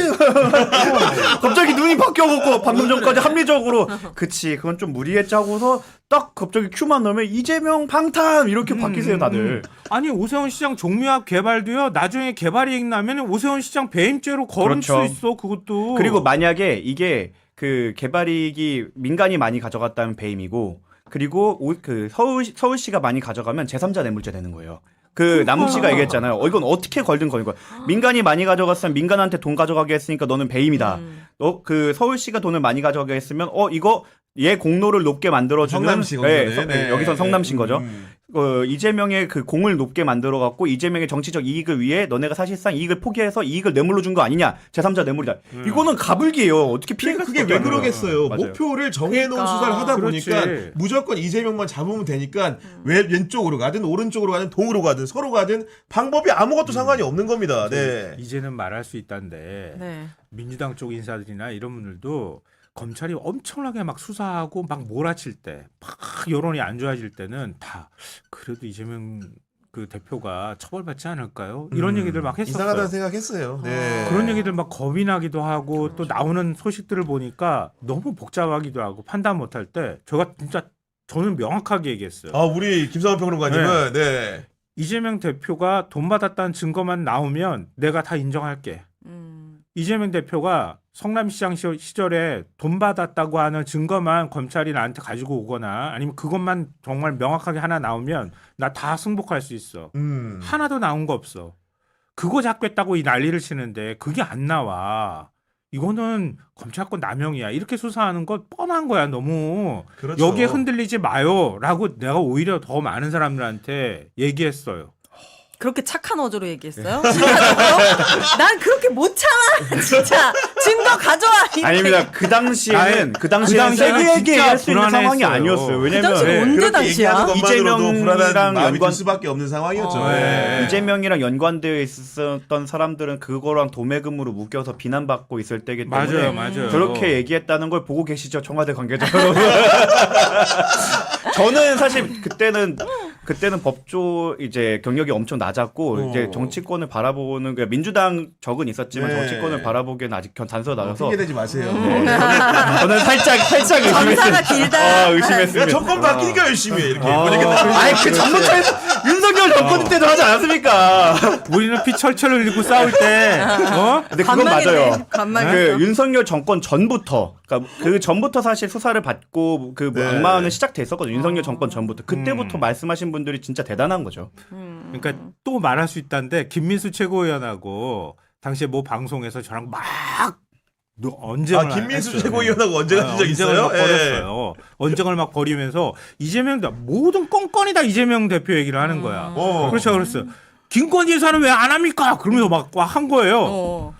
갑자기 눈이 바뀌어갖고 방금 전까지 합리적으로 그치 그건 좀 무리했지 하고서 딱 갑자기 큐만 넣으면 이재명 방탄 이렇게 바뀌세요 다들. 아니 오세훈 시장 종묘합 개발도요. 나중에 개발 이익 나면 오세훈 시장 배임죄로 거를 그렇죠. 수 있어 그것도. 그리고 만약에 이게 그 개발이익이 민간이 많이 가져갔다면 배임이고 그리고 그 서울시가 많이 가져가면 제3자 뇌물죄 되는 거예요. 그 남욱 씨가 얘기했잖아요. 이건 어떻게 걸든 걸린 거야. 민간이 많이 가져갔으면 민간한테 돈 가져가게 했으니까 너는 배임이다. 그 서울시가 돈을 많이 가져가게 했으면 이거 얘 공로를 높게 만들어주는 성남시 거죠. 네. 여기선 성남시인 거죠. 이재명의 그 공을 높게 만들어 갖고 이재명의 정치적 이익을 위해 너네가 사실상 이익을 포기해서 이익을 뇌물로 준 거 아니냐. 제3자 뇌물이다. 이거는 가불기예요. 어떻게 피해갈 그게 수밖에 왜 없어요. 그러겠어요. 맞아요. 목표를 정해놓은 수사를 하다 그렇지. 보니까 무조건 이재명만 잡으면 되니까 왼쪽으로 가든 오른쪽으로 가든 동으로 가든 서로 가든 방법이 아무것도 상관이 없는 겁니다. 네. 이제는 말할 수 있다는데 네. 민주당 쪽 인사들이나 이런 분들도 검찰이 엄청나게 막 수사하고 막 몰아칠 때, 막 여론이 안 좋아질 때는 다 그래도 이재명 그 대표가 처벌받지 않을까요? 이런 얘기들 막 했었어요. 이상하다는 생각했어요. 네. 그런 얘기들 막 겁이 나기도 하고 또 나오는 소식들을 보니까 너무 복잡하기도 하고 판단 못할 때 저는 명확하게 얘기했어요. 우리 김성환 평론가님은 네. 이재명 대표가 돈 받았다는 증거만 나오면 내가 다 인정할게. 이재명 대표가 성남시장 시절에 돈 받았다고 하는 증거만 검찰이 나한테 가지고 오거나 아니면 그것만 정말 명확하게 하나 나오면 나 다 승복할 수 있어. 하나도 나온 거 없어. 그거 잡겠다고 이 난리를 치는데 그게 안 나와. 이거는 검찰권 남용이야. 이렇게 수사하는 거 뻔한 거야. 너무. 그렇죠. 여기에 흔들리지 마요. 라고 내가 오히려 더 많은 사람들한테 얘기했어요. 그렇게 착한 어조로 얘기했어요? 난 그렇게 못 참아. 진짜 증거 가져와. 아닙니다. 그 당시에는 세게 얘기할 수 있는 상황이 아니었어요. 왜냐면 그 당시는 언제 당시야? 이재명이랑 마음이 들 수밖에 없는 상황이었죠. 이재명이랑 연관되어 있었던 사람들은 그거랑 도매금으로 묶여서 비난받고 있을 때기 때문에 맞아요. 그렇게 얘기했다는 걸 보고 계시죠, 청와대 관계자 여러분. 저는 사실 그때는 법조 이제 경력이 엄청 낮았고 이제 정치권을 바라보는 그러니까 민주당 적은 있었지만 정치권을 바라보기에는 아직 단서가 낮아서 핑계대지 마세요. 저는 살짝 전사가 길다. 의심했습니다. 정권 바뀌니까 열심히 해, 이렇게. 아니 그 전부터 윤석열 정권 때도 하지 않았습니까? 우리는 피 철철 흘리고 싸울 때 근데 그건 맞아요. 간만에 그 윤석열 정권 전부터 그러니까 그 전부터 사실 수사를 받고 그 악마는 시작돼 있었거든요. 윤석열 정권 전부터 그때부터 말씀하신 분들이 진짜 대단한 거죠. 그러니까 또 말할 수 있다는데 김민수 최고위원하고 당시에 뭐 방송에서 저랑 막 언쟁을 김민수 했어요. 최고위원하고 언쟁하신 적 있어요? 막 벌였어요. 언쟁을 막 벌이면서 이재명 모든 건건이 다 이재명 대표 얘기를 하는 거야. 그랬어요. 김건희 여사는 왜 안 합니까? 그러면서 막 한 거예요.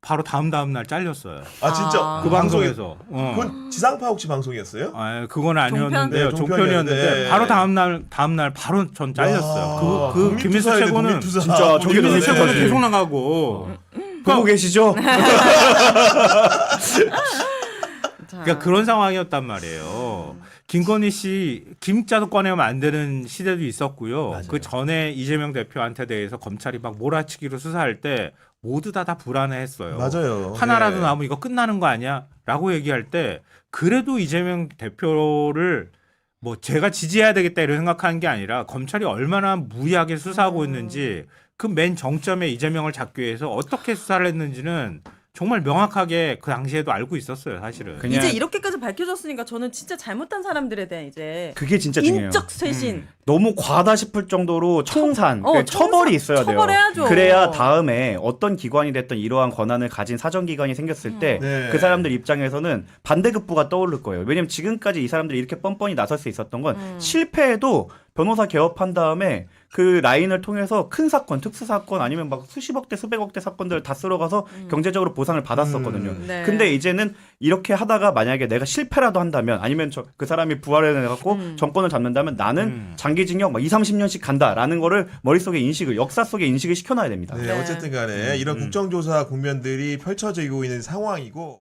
바로 다음 날 잘렸어요. 진짜 그 방송에서. 그건 지상파 혹시 방송이었어요? 그건 아니었는데요. 종편이었는데 바로 다음 날 바로 전 잘렸어요. 그 김민수 최고는 진짜 김민수 최고는 계속 나가고. 보고 계시죠? 그러니까 그런 상황이었단 말이에요. 김건희 씨 김자도 꺼내면 안 되는 시대도 있었고요. 맞아요. 그 전에 이재명 대표한테 대해서 검찰이 막 몰아치기로 수사할 때 모두 다 불안해했어요. 맞아요. 하나라도 나오면 이거 끝나는 거 아니야? 라고 얘기할 때 그래도 이재명 대표를 뭐 제가 지지해야 되겠다 이런 생각하는 게 아니라 검찰이 얼마나 무리하게 수사하고 있는지 그 맨 정점에 이재명을 잡기 위해서 어떻게 수사를 했는지는 정말 명확하게 그 당시에도 알고 있었어요, 사실은. 이제 이렇게까지 밝혀졌으니까 저는 진짜 잘못한 사람들에 대한 이제 그게 진짜 중요해요. 인적 쇄신. 너무 과하다 싶을 정도로 청산, 처벌이 있어야 돼요. 처벌해야죠. 그래야 다음에 어떤 기관이 됐든 이러한 권한을 가진 사정기관이 생겼을 때 그 사람들 입장에서는 반대급부가 떠오를 거예요. 왜냐면 지금까지 이 사람들이 이렇게 뻔뻔히 나설 수 있었던 건 실패해도 변호사 개업한 다음에 그 라인을 통해서 큰 사건, 특수 사건 아니면 막 수십억 대 수백억 대 사건들을 다 쓸어가서 경제적으로 보상을 받았었거든요. 네. 근데 이제는 이렇게 하다가 만약에 내가 실패라도 한다면 아니면 그 사람이 부활을 해갖고 정권을 잡는다면 나는 장기징역 막 20-30년씩 간다라는 거를 머릿속에 인식을 역사 속에 인식을 시켜놔야 됩니다. 네, 어쨌든 간에 이런 국정조사 국면들이 펼쳐지고 있는 상황이고